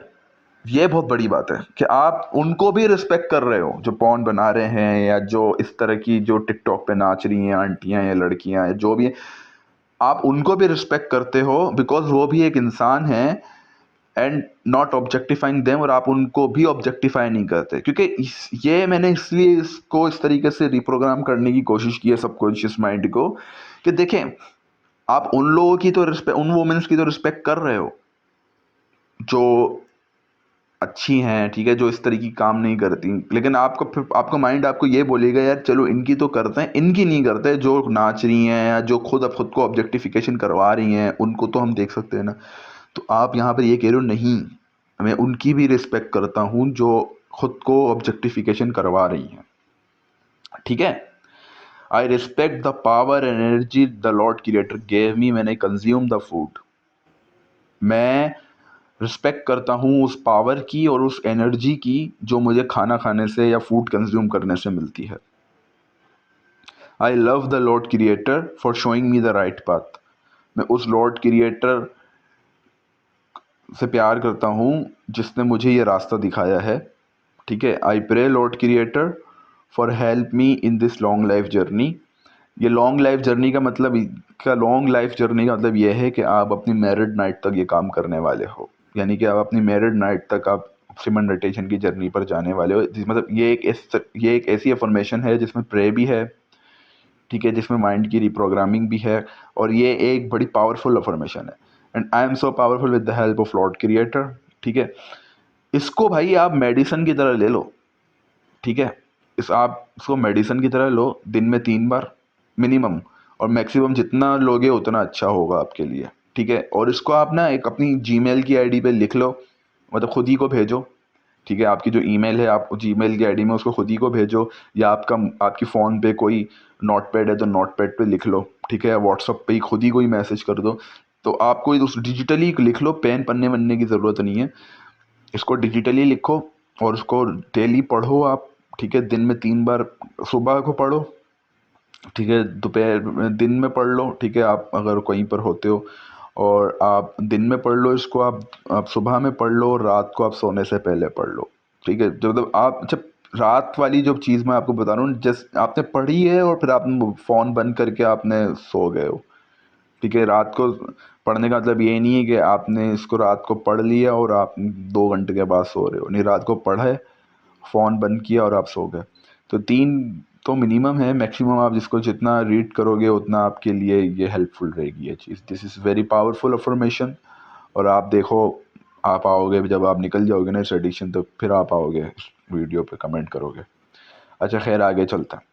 ये बहुत बड़ी बात है कि आप उनको भी रिस्पेक्ट कर रहे हो जो पॉर्न बना रहे हैं या जो इस तरह की जो टिकटॉक पे नाच रही हैं आंटियां या लड़कियां या जो भी है, आप उनको भी रिस्पेक्ट करते हो बिकॉज वो भी एक इंसान है एंड नॉट ऑब्जेक्टिफाइंग देम, और आप उनको भी ऑब्जेक्टिफाई नहीं करते। क्योंकि ये मैंने इसलिए इसको इस तरीके से रिप्रोग्राम करने की कोशिश की है सबकॉन्शियस माइंड को कि देखें, आप उन लोगों की तो रिस्पेक्ट, उन वुमेन्स की तो रिस्पेक्ट कर रहे हो जो अच्छी हैं, ठीक है, जो इस तरह की काम नहीं करती, लेकिन आपको फिर आपका माइंड आपको ये बोलेगा यार चलो इनकी तो करते हैं, इनकी नहीं करते, जो नाच रही हैं या जो खुद को ऑब्जेक्टिफिकेशन करवा रही हैं उनको तो हम देख सकते हैं ना। तो आप यहाँ पर ये कह रहे हो नहीं, मैं उनकी भी रिस्पेक्ट करता हूँ जो खुद को ऑब्जेक्टिफिकेशन करवा रही हैं, ठीक है। I respect the power and energy the Lord creator gave me when I consume the food. मैं रिस्पेक्ट करता हूँ उस पावर की और उस एनर्जी की जो मुझे खाना खाने से या फूड कंज्यूम करने से मिलती है। I love the Lord Creator for showing me the right path. मैं उस लॉर्ड क्रिएटर से प्यार करता हूँ जिसने मुझे ये रास्ता दिखाया है, ठीक है। I pray Lord Creator for help me in this long life journey. ये लॉन्ग लाइफ जर्नी का मतलब लॉन्ग लाइफ जर्नी का मतलब ये है कि आप अपनी मैरिड नाइट तक ये काम करने वाले हो, यानी कि आप अपनी मैरिड नाइट तक आप सिमन मेडिटेशन की जर्नी पर जाने वाले हो। मतलब ये एक ऐसी अफर्मेशन है जिसमें प्रे भी है, ठीक है, जिसमें माइंड की रिप्रोग्रामिंग भी है, और ये एक बड़ी पावरफुल अफर्मेशन है। And I am so powerful with the help of Lord creator, ठीक है। इसको भाई आप मेडिसन की तरह ले लो, ठीक है। आप इसको मेडिसन की तरह लो, दिन में 3 बार मिनिमम, और मैक्सिमम जितना लोगे उतना अच्छा होगा आपके लिए, ठीक है। और इसको आप ना एक अपनी जीमेल की आईडी पे लिख लो, मतलब खुद ही को भेजो, ठीक है। आपकी जो ईमेल है आप जीमेल की आईडी में उसको खुद ही को भेजो, या आपकी फ़ोन पे कोई नोट पैड है तो नोट पैड पे लिख लो, ठीक है। व्हाट्सअप पे ही खुद ही कोई मैसेज कर दो। तो आपको उस डिजिटली लिख लो, पेन पन्ने वन्ने की ज़रूरत नहीं है, इसको डिजिटली लिखो और उसको डेली पढ़ो आप, ठीक है। दिन में 3 बार, सुबह को पढ़ो, ठीक है, दोपहर दिन में पढ़ लो, ठीक है, आप अगर कहीं पर होते हो, और आप दिन में पढ़ लो इसको, आप सुबह में पढ़ लो और रात को आप सोने से पहले पढ़ लो, ठीक है। जब मतलब आप जब रात वाली जो चीज़ मैं आपको बता रहा हूँ, जैसे आपने पढ़ी है और फिर आपने फ़ोन बंद करके आपने सो गए हो, ठीक है। रात को पढ़ने का मतलब ये नहीं है कि आपने इसको रात को पढ़ लिया और आप 2 घंटे के बाद सो रहे हो, नहीं, रात को पढ़ा है, फ़ोन बंद किया और आप सो गए। तो 3 तो मिनिमम है, मैक्सिमम आप जिसको जितना रीड करोगे उतना आपके लिए ये हेल्पफुल रहेगी ये चीज़। This is very powerful affirmation. और आप देखो, आप आओगे जब आप निकल जाओगे ना इस एडिक्शन, तो फिर आप आओगे इस वीडियो पे कमेंट करोगे। अच्छा खैर आगे चलता है।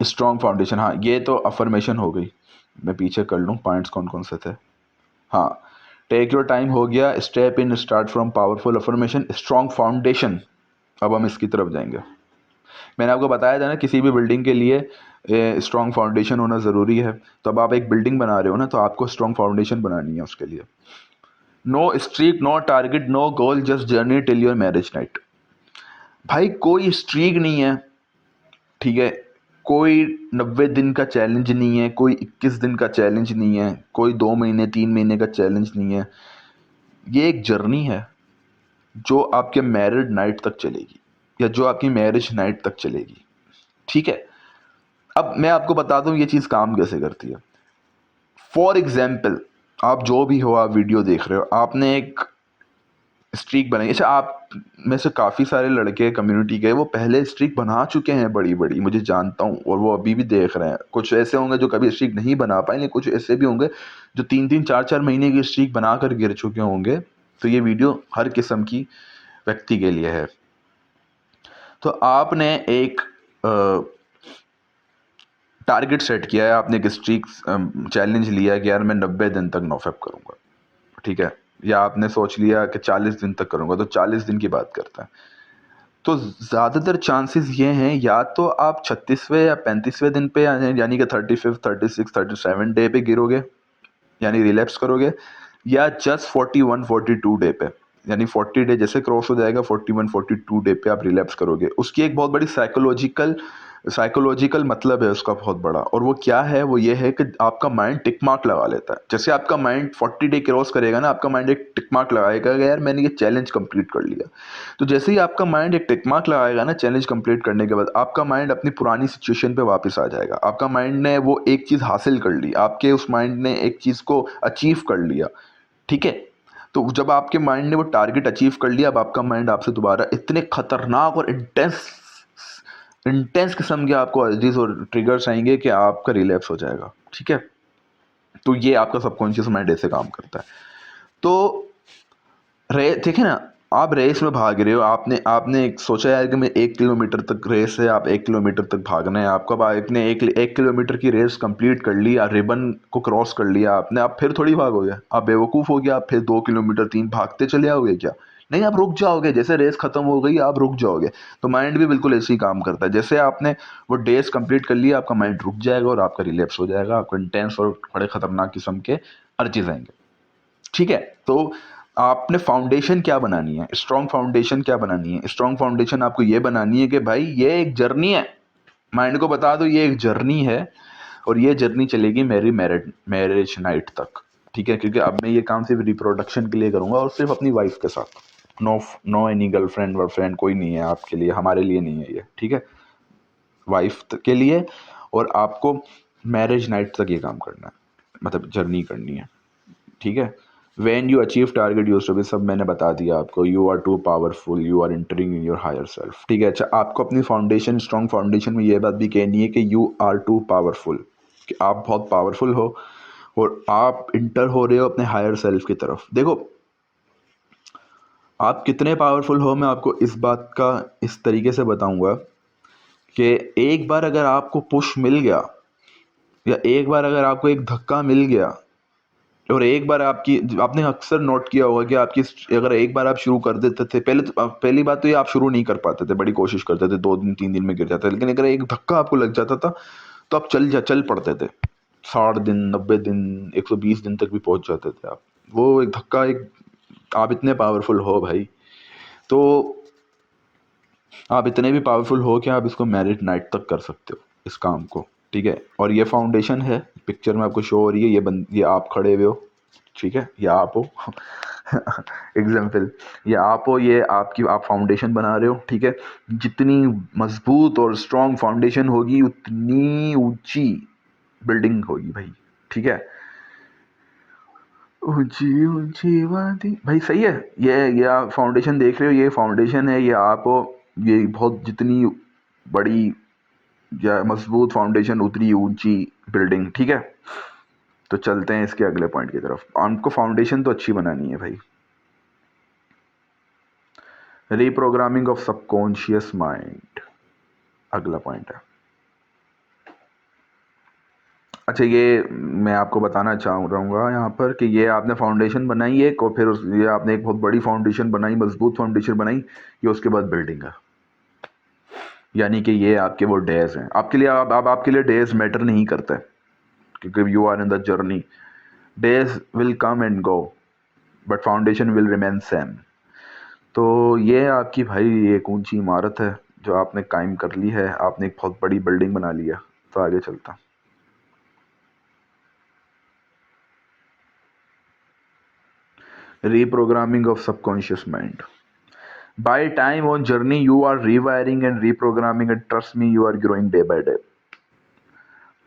स्ट्रॉन्ग फाउंडेशन, हाँ ये तो अफर्मेशन हो गई। मैं पीछे कर लूँ पॉइंट्स कौन कौन से थे। हाँ, टेक योर टाइम हो गया। Step in, start from powerful affirmation, strong foundation. अब हम इसकी तरफ जाएंगे। मैंने आपको बताया था ना किसी भी बिल्डिंग के लिए स्ट्रॉन्ग फाउंडेशन होना ज़रूरी है। तो अब आप एक बिल्डिंग बना रहे हो ना, तो आपको स्ट्रॉन्ग फाउंडेशन बनानी है उसके लिए। No streak, no target, no goal, just journey till your marriage night. भाई कोई स्ट्रीक नहीं है, ठीक है, कोई 90 दिन का चैलेंज नहीं है, कोई 21 दिन का चैलेंज नहीं है, कोई 2 महीने 3 महीने का चैलेंज नहीं है। ये एक जर्नी है जो आपके मैरिड नाइट तक चलेगी, या जो आपकी मैरिज नाइट तक चलेगी, ठीक है। अब मैं आपको बता दूं ये चीज़ काम कैसे करती है। फॉर एग्जाम्पल, आप जो भी हो, आप वीडियो देख रहे हो, आपने एक स्ट्रीक बनाई। अच्छा, आप में से काफ़ी सारे लड़के कम्युनिटी के वो पहले स्ट्रीक बना चुके हैं बड़ी बड़ी, मुझे जानता हूँ, और वो अभी भी देख रहे हैं। कुछ ऐसे होंगे जो कभी स्ट्रीक नहीं बना पाए, लेकिन कुछ ऐसे भी होंगे जो 3-3 4-4 महीने की स्ट्रीक बनाकर गिर चुके होंगे। तो ये वीडियो हर किस्म की व्यक्ति के लिए है। तो आपने एक टारगेट सेट किया है, आपने एक स्ट्रीक चैलेंज लिया कि यार मैं 90 दिन तक नोफेप करूँगा, ठीक है, या आपने सोच लिया कि 40 दिन तक करूँगा, तो 40 दिन की बात करते हैं। तो ज़्यादातर चांसेस ये हैं, या तो आप 36वें या 35वें दिन पे, यानी कि 35, 36, 37 डे पे गिरोगे, यानी रिलैप्स करोगे, या जस्ट 41, 42 डे पे, यानी 40 डे जैसे क्रॉस हो जाएगा, 41, 42 डे पे आप रिलैप्स करोगे। उसकी एक बहुत बड़ी साइकोलॉजिकल मतलब है उसका बहुत बड़ा, और वो क्या है, वो ये है कि आपका माइंड टिक मार्क लगा लेता है। जैसे आपका माइंड 40 डे क्रॉस करेगा ना, आपका माइंड एक टिक मार्क लगाएगा कि यार मैंने ये चैलेंज कंप्लीट कर लिया। तो जैसे ही आपका माइंड एक टिक मार्क लगाएगा ना चैलेंज कंप्लीट करने के बाद, आपका माइंड अपनी पुरानी सिचुएशन पे वापस आ जाएगा। आपका माइंड ने वो एक चीज़ हासिल कर ली, आपके उस माइंड ने एक चीज़ को अचीव कर लिया, ठीक है। तो जब आपके माइंड ने वो टारगेट अचीव कर लिया, अब आपका माइंड आपसे दोबारा इतने खतरनाक और इंटेंस इंटेंस किस्म के आपको अर्जीज और ट्रिगर्स आएंगे कि आपका रिलैप्स हो जाएगा, ठीक है। तो ये आपका सबकॉन्शियस माइंड ऐसे काम करता है। तो ठीक है ना, आप रेस में भाग रहे हो, आपने आपने एक सोचा यार कि मैं 1 किलोमीटर तक रेस है, आप 1 किलोमीटर तक भागना है आपको। अब आपने एक किलोमीटर की रेस कंप्लीट कर ली, रिबन को क्रॉस कर लिया आपने, आप फिर थोड़ी भागोगे, आप बेवकूफ़ हो गया, आप फिर 2 किलोमीटर 3 भागते चले आओगे क्या? नहीं, आप रुक जाओगे, जैसे रेस खत्म हो गई आप रुक जाओगे। तो माइंड भी बिल्कुल ऐसे ही काम करता है, जैसे आपने वो डेज कंप्लीट कर लिया, आपका माइंड रुक जाएगा और आपका रिलैप्स हो जाएगा, आपको इंटेंस और बड़े खतरनाक किस्म के अर्जीज आएंगे, ठीक है। तो आपने फाउंडेशन क्या बनानी है, स्ट्रॉन्ग फाउंडेशन क्या बनानी है? स्ट्रॉन्ग फाउंडेशन आपको ये बनानी है कि भाई ये एक जर्नी है, माइंड को बता दो ये एक जर्नी है, और ये जर्नी चलेगी मेरी मैरिज नाइट तक, ठीक है। क्योंकि अब मैं ये काम सिर्फ रिप्रोडक्शन के लिए करूंगा और सिर्फ अपनी वाइफ के साथ। नो नो एनी गर्लफ्रेंड वर्लफ्रेंड कोई नहीं है आपके लिए, हमारे लिए नहीं है ये, ठीक है। वाइफ के लिए, और आपको मैरिज नाइट तक ये काम करना है, मतलब जर्नी करनी है, ठीक है। When you achieve target use to be, सब मैंने बता दिया आपको। You are too powerful, you are entering in your higher self, ठीक है। अच्छा, आपको अपनी फाउंडेशन, स्ट्रॉन्ग फाउंडेशन में ये बात भी कहनी है कि यू आर टू पावरफुल, कि आप बहुत पावरफुल हो और आप इंटर हो रहे हो अपने हायर सेल्फ की तरफ। देखो आप कितने पावरफुल हो, मैं आपको इस बात का इस तरीके से बताऊंगा कि एक बार अगर आपको पुश मिल गया, या एक बार अगर आपको एक धक्का मिल गया, और एक बार आपकी, आपने अक्सर नोट किया होगा कि आपकी अगर एक बार आप शुरू कर देते थे, पहली बात तो ये आप शुरू नहीं कर पाते थे, बड़ी कोशिश करते थे, 2 दिन 3 दिन में गिर जाते थे। लेकिन अगर एक धक्का आपको लग जाता था तो आप चल पड़ते थे, 60 दिन 90 दिन 120 दिन तक भी पहुंच जाते थे आप। वो एक धक्का, एक आप इतने पावरफुल हो भाई, तो आप इतने भी पावरफुल हो कि आप इसको मैरिड नाइट तक कर सकते हो इस काम को, ठीक है। और ये फाउंडेशन है, पिक्चर में आपको शो हो रही है, ये आप खड़े हुए हो, ठीक है, ये आप हो एग्जाम्पल, ये आप हो, ये आपकी, आप फाउंडेशन बना रहे हो, ठीक है। जितनी मजबूत और स्ट्रॉन्ग फाउंडेशन होगी उतनी ऊंची बिल्डिंग होगी भाई, ठीक है। ऊंची ऊंची वादी, भाई सही है। ये आप फाउंडेशन देख रहे हो, ये फाउंडेशन है, ये आप हो, ये बहुत जितनी बड़ी या मजबूत फाउंडेशन उतनी ऊंची बिल्डिंग, ठीक है। तो चलते हैं इसके अगले पॉइंट की तरफ। आपको फाउंडेशन तो अच्छी बनानी है भाई। रीप्रोग्रामिंग ऑफ सबकॉन्शियस माइंड अगला पॉइंट है। अच्छा, ये मैं आपको बताना चाह रहूँगा यहाँ पर कि ये आपने फाउंडेशन बनाई एक, और फिर ये आपने एक बहुत बड़ी फाउंडेशन बनाई, मजबूत फाउंडेशन बनाई, ये उसके बाद बिल्डिंग है। यानी कि ये आपके वो डेज हैं आपके लिए। अब आपके लिए डेज मैटर नहीं करता है, क्योंकि you are in the journey. Days will come and go, but foundation will remain same. तो ये आपकी भाई एक ऊंची इमारत है जो आपने कायम कर ली है। आपने एक बहुत बड़ी बिल्डिंग बना ली है। तो आगे चलता। Reprogramming of subconscious mind. By time on journey, you are rewiring and reprogramming, and trust me, you are growing day by day.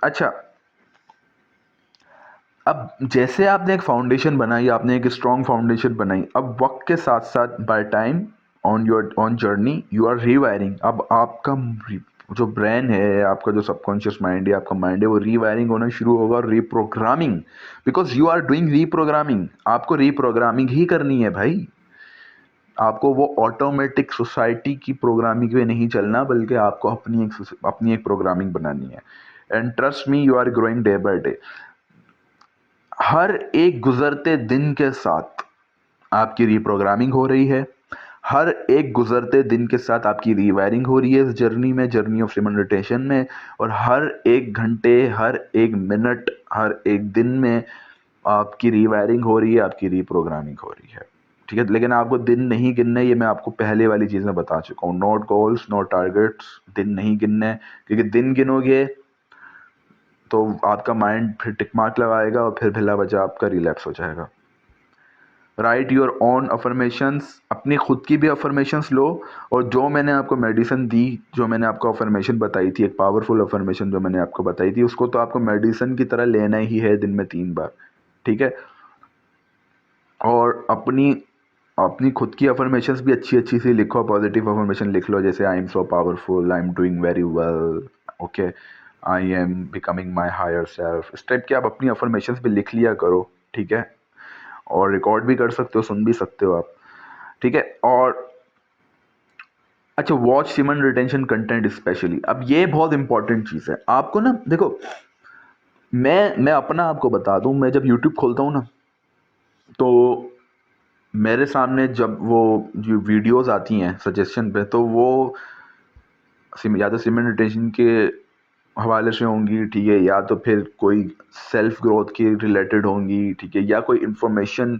अच्छा, अब जैसे आपने एक फाउंडेशन बनाई, आपने एक स्ट्रॉन्ग फाउंडेशन बनाई, अब वक्त के साथ साथ by time on journey you are rewiring. अब आपका जो ब्रेन है, आपका जो सबकॉन्शियस माइंड है, आपका माइंड है, वो रीवायरिंग होना शुरू होगा, और reprogramming, because you are doing reprogramming. आपको रीप्रोग्रामिंग ही करनी है भाई। आपको वो ऑटोमेटिक सोसाइटी की प्रोग्रामिंग पे नहीं चलना, बल्कि आपको अपनी एक प्रोग्रामिंग बनानी है। And trust me, you are growing day by day. हर एक गुजरते दिन के साथ आपकी रीप्रोग्रामिंग हो रही है। हर एक गुजरते दिन के साथ आपकी रीवायरिंग हो रही है इस जर्नी में, जर्नी ऑफ सिमल्टेशन में। और हर एक घंटे, हर एक मिनट, हर एक दिन में आपकी रीवायरिंग हो रही है, आपकी रीप्रोग्रामिंग हो रही है, ठीक है। लेकिन आपको दिन नहीं गिनने, ये मैं आपको पहले वाली चीज़ में बता चुका हूँ। नॉट गोल्स, नॉट टारगेट्स, दिन नहीं गिनने, क्योंकि दिन गिनोगे तो आपका माइंड फिर टिक मार्क लगाएगा और फिर भिला बजा आपका रिलैप्स हो जाएगा। राइट योर ओन अफर्मेशंस, अपनी खुद की भी अफर्मेशंस लो। और जो मैंने आपको मेडिसिन दी, जो मैंने आपको अफर्मेशन बताई थी, एक पावरफुल अफर्मेशन जो मैंने आपको बताई थी, उसको तो आपको मेडिसिन की तरह लेना ही है दिन में 3 बार, ठीक है। और अपनी अपनी खुद की अफर्मेशंस भी अच्छी अच्छी सी लिखो। पॉजिटिव अफर्मेशन लिख लो, जैसे I am so powerful, I am doing very well, okay, I am becoming my higher self. इस टाइप की आप अपनी अफर्मेशंस भी लिख लिया करो, ठीक है। और रिकॉर्ड भी कर सकते हो, सुन भी सकते हो आप, ठीक है। और अच्छा, वॉच सिमन रिटेंशन कंटेंट स्पेशली। अब ये बहुत इंपॉर्टेंट चीज़ है। आपको ना देखो, मैं अपना आपको बता दूं, मैं जब यूट्यूब खोलता हूँ ना, तो मेरे सामने जब वो जो वीडियोस आती हैं सजेशन पे, तो वो या तो सिमन रिटेंशन के हवाले से होंगी, ठीक है, या तो फिर कोई सेल्फ ग्रोथ के रिलेटेड होंगी, ठीक है, या कोई इंफॉर्मेशन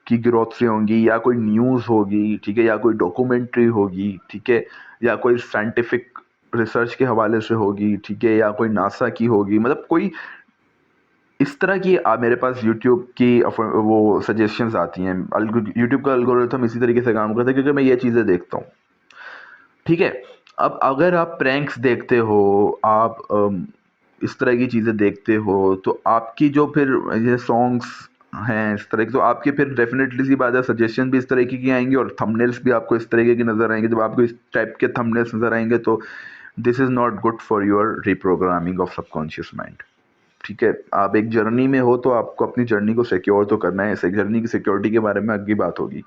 की ग्रोथ से होंगी, या कोई न्यूज़ होगी, ठीक है, या कोई डॉक्यूमेंट्री होगी, ठीक है, या कोई साइंटिफिक रिसर्च के हवाले से होगी, ठीक है, या कोई नासा की होगी। मतलब कोई इस तरह की मेरे पास यूट्यूब की वो सजेशंस आती हैं। यूट्यूब का एल्गोरिथम इसी तरीके से काम करता है, क्योंकि मैं ये चीज़ें देखता हूँ, ठीक है। अब अगर आप प्रैंक्स देखते हो, आप इस तरह की चीज़ें देखते हो, तो आपकी जो फिर ये सॉन्ग्स हैं इस तरह के, तो आपके फिर डेफिनेटली सी बात है, सजेशन भी इस तरीके की आएंगी, और थंबनेल्स भी आपको इस तरीके की नज़र आएंगे। जब आपको इस टाइप के थंबनेल्स नज़र आएंगे, तो this is not good for your reprogramming of subconscious mind, ठीक है। आप एक जर्नी में हो, तो आपको अपनी जर्नी को सिक्योर तो करना है। ऐसे जर्नी की सिक्योरिटी के बारे में आगे बात होगी।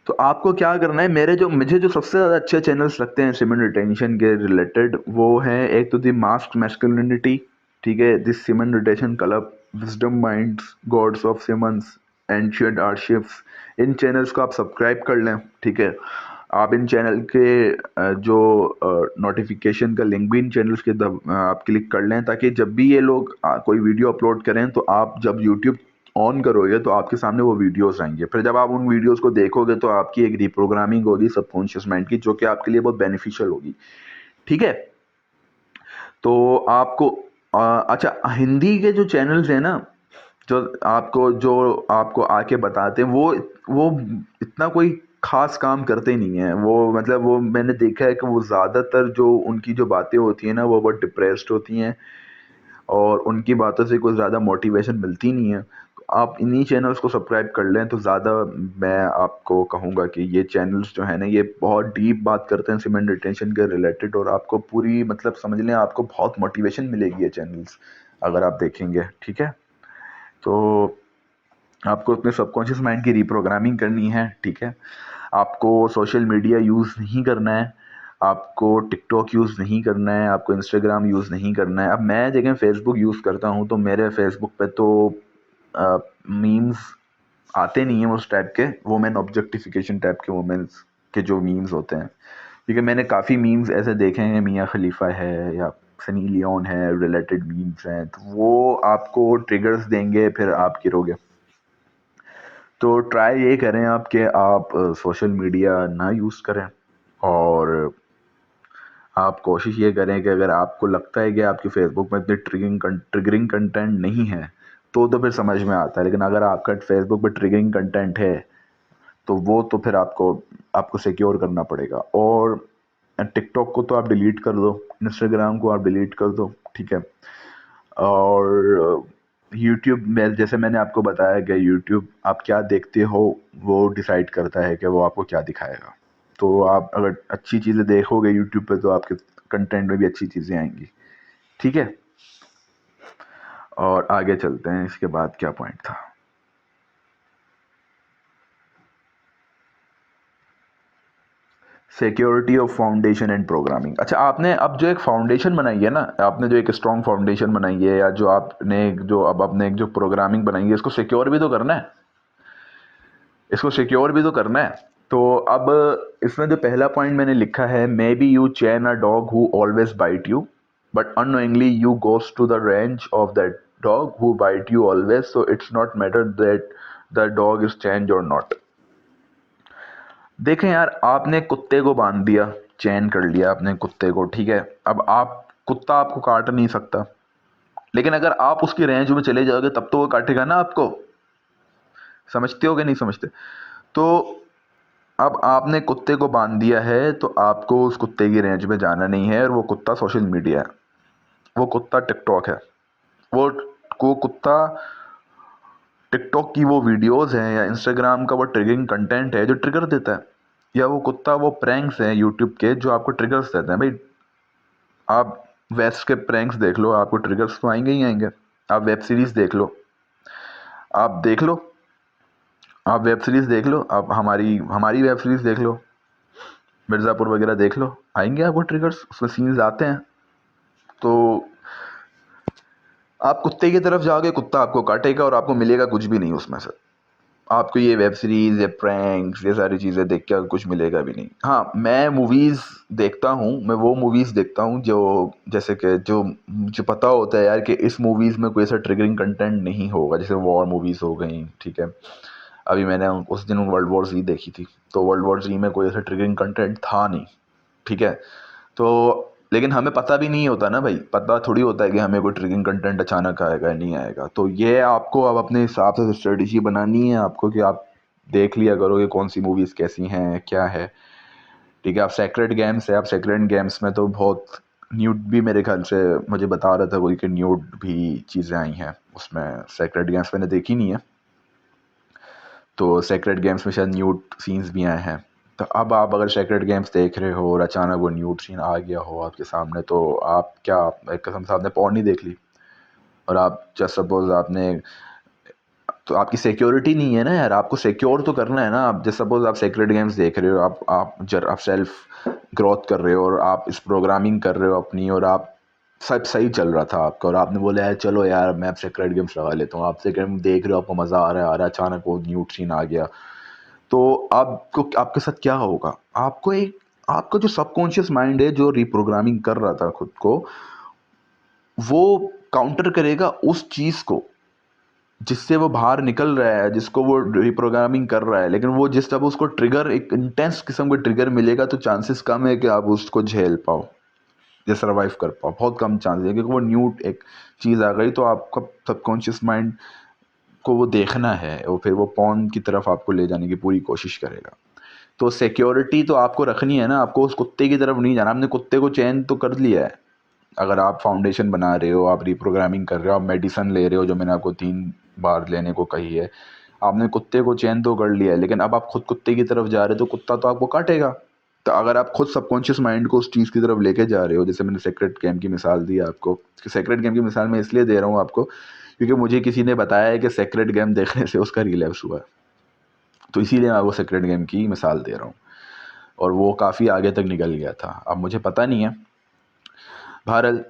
तो आपको क्या करना है, मुझे जो सबसे ज़्यादा अच्छे चैनल्स लगते हैं सिमन रिटेंशन के रिलेटेड, वो हैं एक तो दी मास्क मैस्कुलिनिटी, ठीक है, this semen retention club, wisdom minds, gods of semens, ancient worships. इन चैनल्स को आप सब्सक्राइब कर लें, ठीक है। आप इन चैनल के जो नोटिफिकेशन का लिंक भी इन चैनल्स के आप क्लिक कर लें, ताकि जब भी ये लोग कोई वीडियो अपलोड करें, तो आप जब यूट्यूब ऑन करोगे तो आपके सामने वो वीडियोस आएंगे। फिर जब आप उन वीडियोस को देखोगे, तो आपकी एक रिप्रोग्रामिंग होगी सबकॉन्शियस माइंड की, जो कि आपके लिए बहुत बेनिफिशियल होगी, ठीक है। तो आपको अच्छा, हिंदी के जो चैनल्स हैं ना, जो आपको आके बताते हैं, वो इतना कोई खास काम करते नहीं हैं। वो मतलब वो मैंने देखा है कि वो ज़्यादातर जो उनकी जो बातें होती हैं ना, वो बहुत डिप्रेस्ड होती हैं, और उनकी बातों से कोई ज़्यादा मोटिवेशन मिलती नहीं है। आप इन्हीं चैनल्स को सब्सक्राइब कर लें तो ज़्यादा मैं आपको कहूँगा कि ये चैनल्स जो है ना ये बहुत डीप बात करते हैं सीमेंट रिटेंशन के रिलेटेड, और आपको पूरी मतलब समझ लें आपको बहुत मोटिवेशन मिलेगी ये चैनल्स अगर आप देखेंगे, ठीक है। तो आपको अपने सबकॉन्शियस माइंड की रीप्रोग्रामिंग करनी है, ठीक है। आपको सोशल मीडिया यूज़ नहीं करना है, आपको टिकटॉक यूज़ नहीं करना है, आपको इंस्टाग्राम यूज़ नहीं करना है। अब मैं देखें फेसबुक यूज़ करता हूँ तो मेरे फेसबुक पे तो मीम्स आते नहीं हैं उस टाइप के, वुमेन ऑब्जेक्टिफिकेशन टाइप के वुमेन्स के जो मीम्स होते हैं, क्योंकि मैंने काफ़ी मीम्स ऐसे देखे हैं, मियाँ खलीफा है या सनी लियोन है, रिलेटेड मीम्स हैं, तो वो आपको ट्रिगर्स देंगे, फिर आप गिरोगे। तो ट्राई ये करें आप कि आप सोशल मीडिया ना यूज़ करें, और आप कोशिश ये करें कि अगर आपको लगता है कि आपकी फेसबुक में इतने ट्रिगरिंग कंटेंट नहीं है तो फिर समझ में आता है, लेकिन अगर आपका फेसबुक पे ट्रिगरिंग कंटेंट है तो वो तो फिर आपको आपको सिक्योर करना पड़ेगा। और टिकटॉक को तो आप डिलीट कर दो, इंस्टाग्राम को आप डिलीट कर दो, ठीक है। और यूट्यूब में जैसे मैंने आपको बताया कि यूट्यूब आप क्या देखते हो वो डिसाइड करता है कि वो आपको क्या दिखाएगा। तो आप अगर अच्छी चीज़ें देखोगे यूट्यूब पे तो आपके कंटेंट में भी अच्छी चीज़ें आएंगी, ठीक है। और आगे चलते हैं, इसके बाद क्या पॉइंट था। Security of foundation and programming. अच्छा, आपने अब जो एक फाउंडेशन बनाई है ना, आपने जो एक स्ट्रॉन्ग फाउंडेशन बनाई है, या जो आपने जो अब आपने एक जो प्रोग्रामिंग बनाई है, इसको सिक्योर भी तो करना है, इसको सिक्योर भी तो करना है। तो अब इसमें जो पहला पॉइंट मैंने लिखा है, may be you chain a dog who always bite you but unknowingly you goes to the range of that dog who bite you always, so it's not matter that the dog is chained or not. देखें यार, आपने कुत्ते को बांध दिया, चैन कर लिया आपने कुत्ते को, ठीक है। अब आप कुत्ता आपको काट नहीं सकता, लेकिन अगर आप उसकी रेंज में चले जाओगे तब तो वो काटेगा ना आपको। समझते हो कि नहीं समझते? तो अब आपने कुत्ते को बांध दिया है तो आपको उस कुत्ते की रेंज में जाना नहीं है, और वो कुत्ता सोशल मीडिया है, वो कुत्ता टिकटॉक है, वो वो कुत्ता टिकटॉक की वो वीडियोस हैं या इंस्टाग्राम का वो ट्रिगरिंग कंटेंट है जो ट्रिगर देता है, या वो कुत्ता वो प्रैंक्स हैं यूट्यूब के जो आपको ट्रिगर्स देते हैं। भाई आप वेस्ट के प्रैंक्स देख लो, आपको ट्रिगर्स तो आएंगे ही आएंगे। आप वेब सीरीज देख लो, आप देख लो, आप वेब सीरीज देख लो, आप हमारी हमारी वेब सीरीज देख लो, मिर्ज़ापुर वगैरह देख लो, आएंगे आपको ट्रिगर्स, उसमें सीन्स आते हैं। तो आप कुत्ते की तरफ जाओगे, कुत्ता आपको काटेगा और आपको मिलेगा कुछ भी नहीं उसमें से। आपको ये वेब सीरीज, ये प्रैंक्स, ये सारी चीज़ें देख के कुछ मिलेगा भी नहीं। हाँ, मैं मूवीज़ देखता हूँ, मैं वो मूवीज़ देखता हूँ जो जैसे कि जो मुझे पता होता है यार कि इस मूवीज़ में कोई ऐसा ट्रिगरिंग कंटेंट नहीं होगा, जैसे वॉर मूवीज़ हो गई, ठीक है। अभी मैंने उस दिन वर्ल्ड वॉर ज़ी देखी थी, तो वर्ल्ड वॉर ज़ी में कोई ऐसा ट्रिगरिंग कंटेंट था नहीं, ठीक है। तो लेकिन हमें पता भी नहीं होता ना भाई, पता थोड़ी होता है कि हमें कोई ट्रिगरिंग कंटेंट अचानक आएगा नहीं आएगा। तो ये आपको अब अपने हिसाब से स्ट्रेटजी बनानी है आपको, कि आप देख लिया करो कि कौन सी मूवीज़ कैसी हैं क्या है, ठीक है। आप सेक्रेड गेम्स है, आप सेक्रेड गेम्स में तो बहुत न्यूड भी, मेरे ख्याल से मुझे बता रहा था कोई कि न्यूड भी चीज़ें आई हैं उसमें। सेक्रेड गेम्स मैंने देखी नहीं है, तो सेक्रेड गेम्स में शायद न्यूड सीन्स भी आए हैं। तो अब आप अगर सेक्रेड गेम्स देख रहे हो और अचानक वो न्यूड सीन आ गया हो आपके सामने, तो आप क्या, एक कसम से आपने पॉर्न नहीं देख ली, और आप जस्ट सपोज आपने, तो आपकी सिक्योरिटी नहीं है ना यार, आपको सिक्योर तो करना है ना। आप जस्ट सपोज आप सेक्रेड गेम्स देख रहे हो, आप सेल्फ ग्रोथ कर रहे हो, और आप इस प्रोग्रामिंग कर रहे हो अपनी, और आप सब सही चल रहा था आपका, और आपने बोला यार चलो यार मैं अब सेक्रेड गेम्स लगा लेता हूँ, आप सेक्रेड गेम देख रहे हो, आपको मज़ा आ रहा है, अचानक वो न्यूड सीन आ गया, तो आपको आपके साथ क्या होगा? आपको एक, आपका जो सबकॉन्शियस माइंड है जो रिप्रोग्रामिंग कर रहा था खुद को, वो काउंटर करेगा उस चीज़ को जिससे वो बाहर निकल रहा है, जिसको वो रिप्रोग्रामिंग कर रहा है। लेकिन वो जिस जब उसको ट्रिगर, एक इंटेंस किस्म का ट्रिगर मिलेगा, तो चांसेस कम है कि आप उसको झेल पाओ या सर्वाइव कर पाओ, बहुत कम चांसेस है, क्योंकि वो न्यू एक चीज़ आ गई तो आपका सबकॉन्शियस माइंड को वो देखना है, और फिर वो पॉन की तरफ आपको ले जाने की पूरी कोशिश करेगा। तो सिक्योरिटी तो आपको रखनी है ना, आपको उस कुत्ते की तरफ नहीं जाना। आपने कुत्ते को चैन तो कर लिया है, अगर आप फाउंडेशन बना रहे हो, आप रिप्रोग्रामिंग कर रहे हो, आप मेडिसन ले रहे हो, जो मैंने आपको 3 बाहर लेने को कही है, आपने कुत्ते को चैन तो कर लिया है, लेकिन अब आप खुद कुत्ते की तरफ जा रहे हो तो कुत्ता तो आपको काटेगा। तो अगर आप खुद सबकॉन्शियस माइंड को उस चीज़ की तरफ लेके जा रहे हो, जैसे मैंने सेक्रेट गेम की मिसाल दी आपको, सेक्रेट गेम की मिसाल मैं इसलिए दे रहा हूँ आपको क्योंकि मुझे किसी ने बताया है कि सेक्रेट गेम देखने से उसका रिलैप्स हुआ है, तो इसीलिए मैं आपको सेक्रेट गेम की मिसाल दे रहा हूँ, और वो काफ़ी आगे तक निकल गया था। अब मुझे पता नहीं है, बहरहाल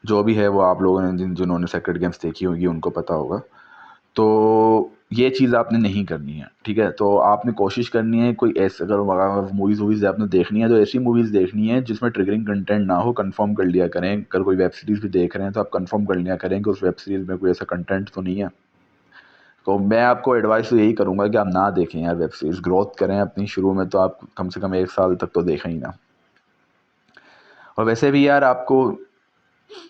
जो भी है वो आप लोगों ने जिन्होंने सेक्रेट गेम्स देखी होगी उनको पता होगा। तो ये चीज़ आपने नहीं करनी है, ठीक है। तो आपने कोशिश करनी है कोई ऐसे, अगर मूवीज़ वूवीज़ आपने देखनी है तो ऐसी मूवीज़ देखनी है जिसमें ट्रिगरिंग कंटेंट ना हो। कंफर्म कर लिया करें, अगर कोई वेब सीरीज़ भी देख रहे हैं तो आप कंफर्म कर लिया करें कि उस वेब सीरीज़ में कोई ऐसा कंटेंट तो नहीं है। तो मैं आपको एडवाइस तो यही करूँगा कि आप ना देखें यार वेब सीरीज़, ग्रोथ करें अपनी शुरू में, तो आप कम से कम 1 साल तक तो देखें ही ना। और वैसे भी यार आपको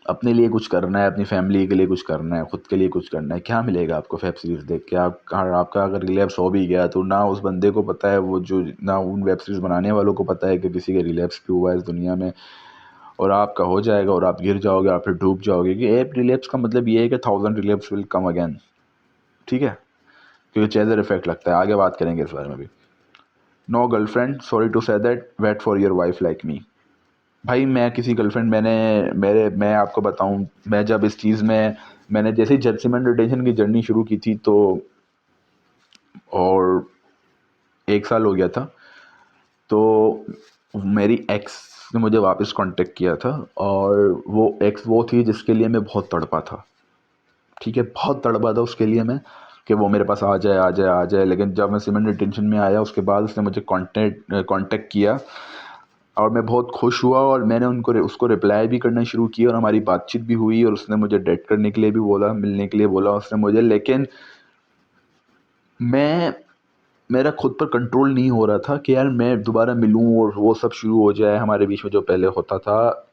अपने लिए कुछ करना है, अपनी फैमिली के लिए कुछ करना है, खुद के लिए कुछ करना है, क्या मिलेगा आपको वेब सीरीज़ देख के? आपका अगर रिलैप्स हो भी गया तो ना उस बंदे को पता है, वो जो ना उन वेब सीरीज़ बनाने वालों को पता है कि किसी का रिलैप्स भी हुआ है इस दुनिया में, और आपका हो जाएगा और आप गिर जाओगे, आप फिर डूब जाओगे। कि एक रिलैप्स का मतलब ये है कि 1000 रिलैप्स विल कम अगेन, ठीक है, क्योंकि चेज़र इफेक्ट लगता है। आगे बात करेंगे इस बारे में भी। No girlfriend, sorry to say that, wait for your wife like me. भाई मैं किसी गर्लफ्रेंड, मैं आपको बताऊं, मैं जब इस चीज़ में, मैंने जैसे ही जजमेंट रिटेंशन की जर्नी शुरू की थी तो, और 1 साल हो गया था, तो मेरी एक्स ने मुझे वापस कांटेक्ट किया था, और वो एक्स वो थी जिसके लिए मैं बहुत तड़पा था, ठीक है, बहुत तड़पा था उसके लिए मैं, कि वो मेरे पास आ जाए आ जाए आ जाए। लेकिन जब मैं सीमेंट रिटेंशन में आया उसके बाद उसने मुझे कांटेक्ट किया, और मैं बहुत खुश हुआ, और मैंने उसको रिप्लाई भी करना शुरू किया, और हमारी बातचीत भी हुई, और उसने मुझे डेट करने के लिए भी बोला, मिलने के लिए बोला उसने मुझे। लेकिन मैं मेरा खुद पर कंट्रोल नहीं हो रहा था कि यार मैं दोबारा मिलूं और वो सब शुरू हो जाए हमारे बीच में जो पहले होता था।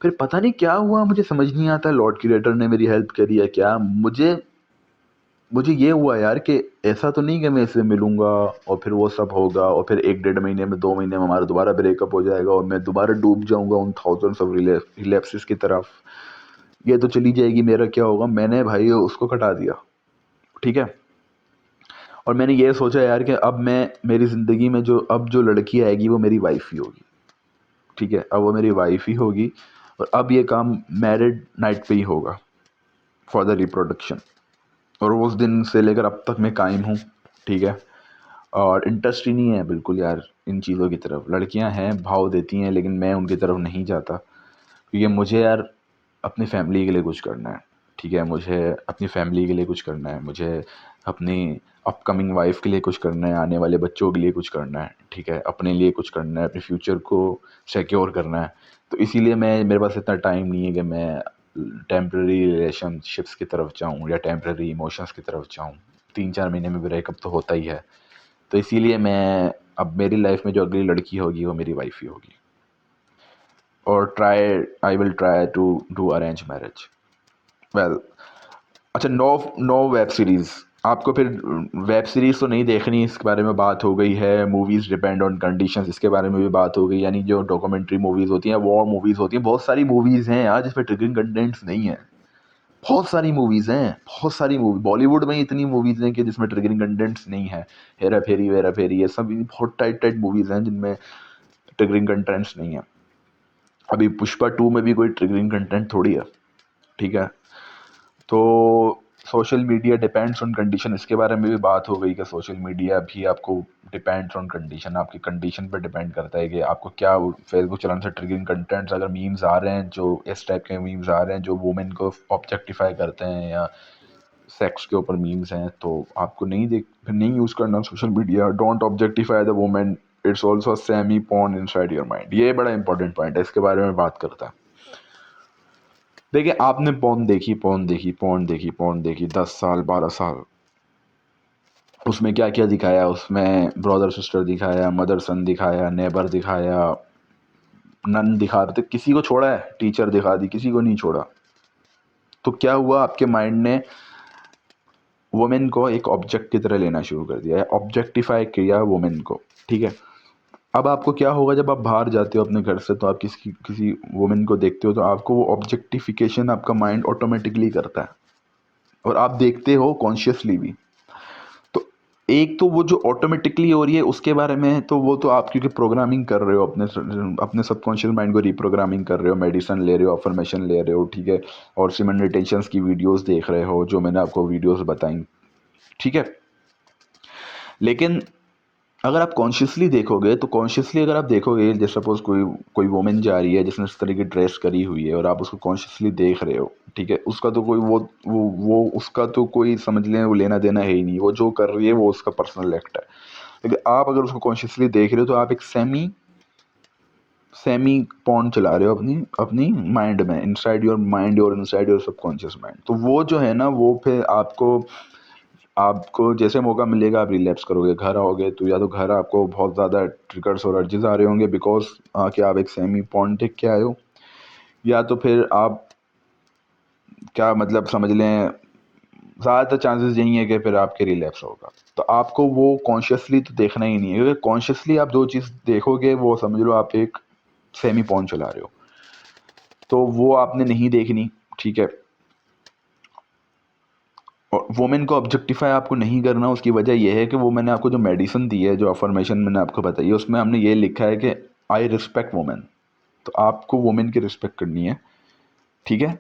फिर पता नहीं क्या हुआ, मुझे समझ नहीं आता, लॉर्ड क्रिएटर ने मेरी हेल्प करी है क्या, मुझे ये हुआ यार कि ऐसा तो नहीं कि मैं इससे मिलूंगा और फिर वो सब होगा, और फिर 1 डेढ़ महीने में 2 महीने में हमारा दोबारा ब्रेकअप हो जाएगा, और मैं दोबारा डूब जाऊंगा उन थाउजेंड्स ऑफ रिलैप्सेस की तरफ। ये तो चली जाएगी, मेरा क्या होगा। मैंने भाई उसको कटा दिया, ठीक है। और मैंने ये सोचा यार कि अब मैं, मेरी ज़िंदगी में जो लड़की आएगी वो मेरी वाइफ ही होगी, ठीक है, अब वो मेरी वाइफ ही होगी, और अब ये काम मैरिड नाइट पे ही होगा फॉर द रिप्रोडक्शन। और उस दिन से लेकर अब तक मैं कायम हूँ, ठीक है। और इंटरेस्ट ही नहीं है बिल्कुल यार इन चीज़ों की तरफ। लड़कियां हैं, भाव देती हैं, लेकिन मैं उनकी तरफ नहीं जाता, क्योंकि मुझे यार अपनी फैमिली के लिए कुछ करना है, ठीक है, मुझे अपनी फैमिली के लिए कुछ करना है, मुझे अपनी अपकमिंग वाइफ के लिए कुछ करना है, आने वाले बच्चों के लिए कुछ करना है, ठीक है, अपने लिए कुछ करना है, अपने फ्यूचर को सिक्योर करना है। तो इसीलिए मेरे पास इतना टाइम नहीं है कि मैं टेम्प्रेरी रिलेशनशिप्स की तरफ जाऊँ या टेम्प्रेरी इमोशंस की तरफ जाऊँ। 3-4 महीने में ब्रेकअप तो होता ही है। तो इसीलिए मैं, अब मेरी लाइफ में जो अगली लड़की होगी वो मेरी वाइफ ही होगी, और I will try to do arrange marriage. Well, अच्छा, नो नो वेब सीरीज़। आपको फिर वेब सीरीज़ तो नहीं देखनी, इसके बारे में बात हो गई है। मूवीज़ डिपेंड ऑन कंडीशंस, इसके बारे में भी बात हो गई, यानी जो डॉक्यूमेंट्री मूवीज़ होती हैं, वॉर मूवीज़ होती हैं। बहुत सारी मूवीज़ हैं यार जिसमें ट्रिगरिंग कंटेंट्स नहीं है, बहुत सारी मूवीज़ हैं, बहुत सारी मूवी। बॉलीवुड में इतनी मूवीज़ हैं कि जिसमें ट्रिगरिंग कंटेंट्स नहीं है। हेरा फेरी वेरा फेरी, ये सब बहुत टाइट टाइट मूवीज़ हैं जिनमें ट्रिगरिंग कंटेंट्स नहीं है। अभी पुष्पा 2 में भी कोई ट्रिगरिंग कंटेंट थोड़ी है, ठीक है। तो social media depends on condition, इसके बारे में भी बात हो गई कि सोशल मीडिया भी आपको डिपेंड्स ऑन कंडीशन, आपकी कंडीशन पर डिपेंड करता है कि आपको क्या। फेसबुक चलाने से ट्रिगरिंग कंटेंट्स अगर मीम्स आ रहे हैं, जो इस टाइप के मीम्स आ रहे हैं जो वुमेन को ऑब्जेक्टिफाई करते हैं, या सेक्स के ऊपर मीम्स हैं, तो आपको नहीं यूज़ करना social media. Don't objectify the women, it's also semi porn inside your mind. ये बड़ा इंपॉर्टेंट पॉइंट है, इसके बारे में बात करता है। देखिए, आपने पॉर्न देखी 10 साल 12 साल, उसमें क्या क्या दिखाया, उसमें ब्रदर सिस्टर दिखाया, मदर सन दिखाया, नेबर दिखाया, नन दिखा रहे थे, किसी को छोड़ा है? टीचर दिखा दी, किसी को नहीं छोड़ा। तो क्या हुआ, आपके माइंड ने वुमेन को एक ऑब्जेक्ट की तरह लेना शुरू कर दिया है, ऑब्जेक्टिफाई किया वुमेन को, ठीक है। अब आपको क्या होगा, जब आप बाहर जाते हो अपने घर से, तो आप किसी वुमेन को देखते हो, तो आपको वो ऑब्जेक्टिफिकेशन आपका माइंड ऑटोमेटिकली करता है, और आप देखते हो कॉन्शियसली भी। तो एक तो वो जो ऑटोमेटिकली हो रही है उसके बारे में है, तो वो तो आप क्योंकि प्रोग्रामिंग कर रहे हो, अपने सबकॉन्शियस माइंड को रिप्रोग्रामिंग कर रहे हो, मेडिसिन ले रहे हो, अफर्मेशन ले रहे हो, ठीक है, और सिमन मेडिटेशंस की वीडियोस देख रहे हो जो मैंने आपको वीडियोस बताई, ठीक है। लेकिन अगर आप कॉन्शियसली देखोगे तो कॉन्शियसली अगर आप देखोगे, जैसे सपोज कोई कोई वोमेन जा रही है जिसने इस तरह की ड्रेस करी हुई है और आप उसको कॉन्शियसली देख रहे हो, ठीक है, उसका तो कोई वो उसका तो कोई समझ लें वो लेना देना है ही नहीं, वो जो कर रही है वो उसका पर्सनल एक्ट है। लेकिन आप अगर उसको कॉन्शियसली देख रहे हो तो आप एक सेमी सेमी पॉन चला रहे हो अपनी अपनी माइंड में, इनसाइड योर माइंड और इनसाइड योर सबकॉन्शियस माइंड। तो वो जो है ना वो फिर आपको आपको जैसे मौका मिलेगा आप रिलैप्स करोगे, घर आओगे तो या तो घर आपको बहुत ज़्यादा ट्रिगर्स और अर्जेस आ रहे होंगे बिकॉज कि आप एक सेमी पॉन टेक के आए हो, या तो फिर आप क्या मतलब समझ लें ज़्यादातर चांसेस यही है कि फिर आपके रिलैप्स होगा। तो आपको वो कॉन्शियसली तो देखना ही नहीं है, क्योंकि कॉन्शियसली आप जो चीज़ देखोगे वो समझ लो आप एक सेमी पॉन चला रहे हो, तो वो आपने नहीं देखनी, ठीक है। और वोमेन को ऑब्जेक्टिफाई आपको नहीं करना, उसकी वजह यह है कि वो मैंने आपको जो मेडिसिन दी है, जो अफर्मेशन मैंने आपको बताई है, उसमें हमने ये लिखा है कि आई रिस्पेक्ट वोमेन। तो आपको वोमेन की रिस्पेक्ट करनी है, ठीक है।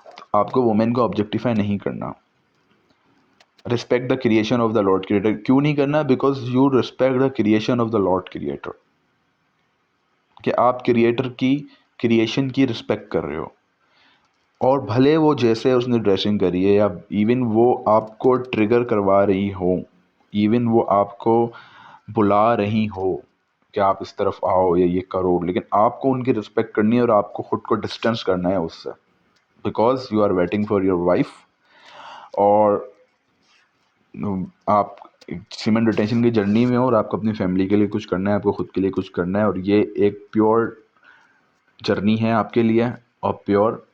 तो आपको वोमेन को ऑब्जेक्टिफाई नहीं करना। Respect the creation of the Lord creator, क्यों नहीं करना? Because you respect the creation of the Lord creator, कि आप क्रिएटर की क्रिएशन की रिस्पेक्ट कर रहे हो। और भले वो जैसे उसने ड्रेसिंग करी है या इवन वो आपको ट्रिगर करवा रही हो, इवन वो आपको बुला रही हो कि आप इस तरफ आओ या ये करो, लेकिन आपको उनकी रिस्पेक्ट करनी है और आपको खुद को डिस्टेंस करना है उससे, because you are waiting for your wife. और आप सीमेंट रिटेंशन की जर्नी में हो और आपको अपनी फैमिली के लिए कुछ करना है, आपको खुद के लिए कुछ करना है, और ये एक प्योर जर्नी है आपके लिए। और प्योर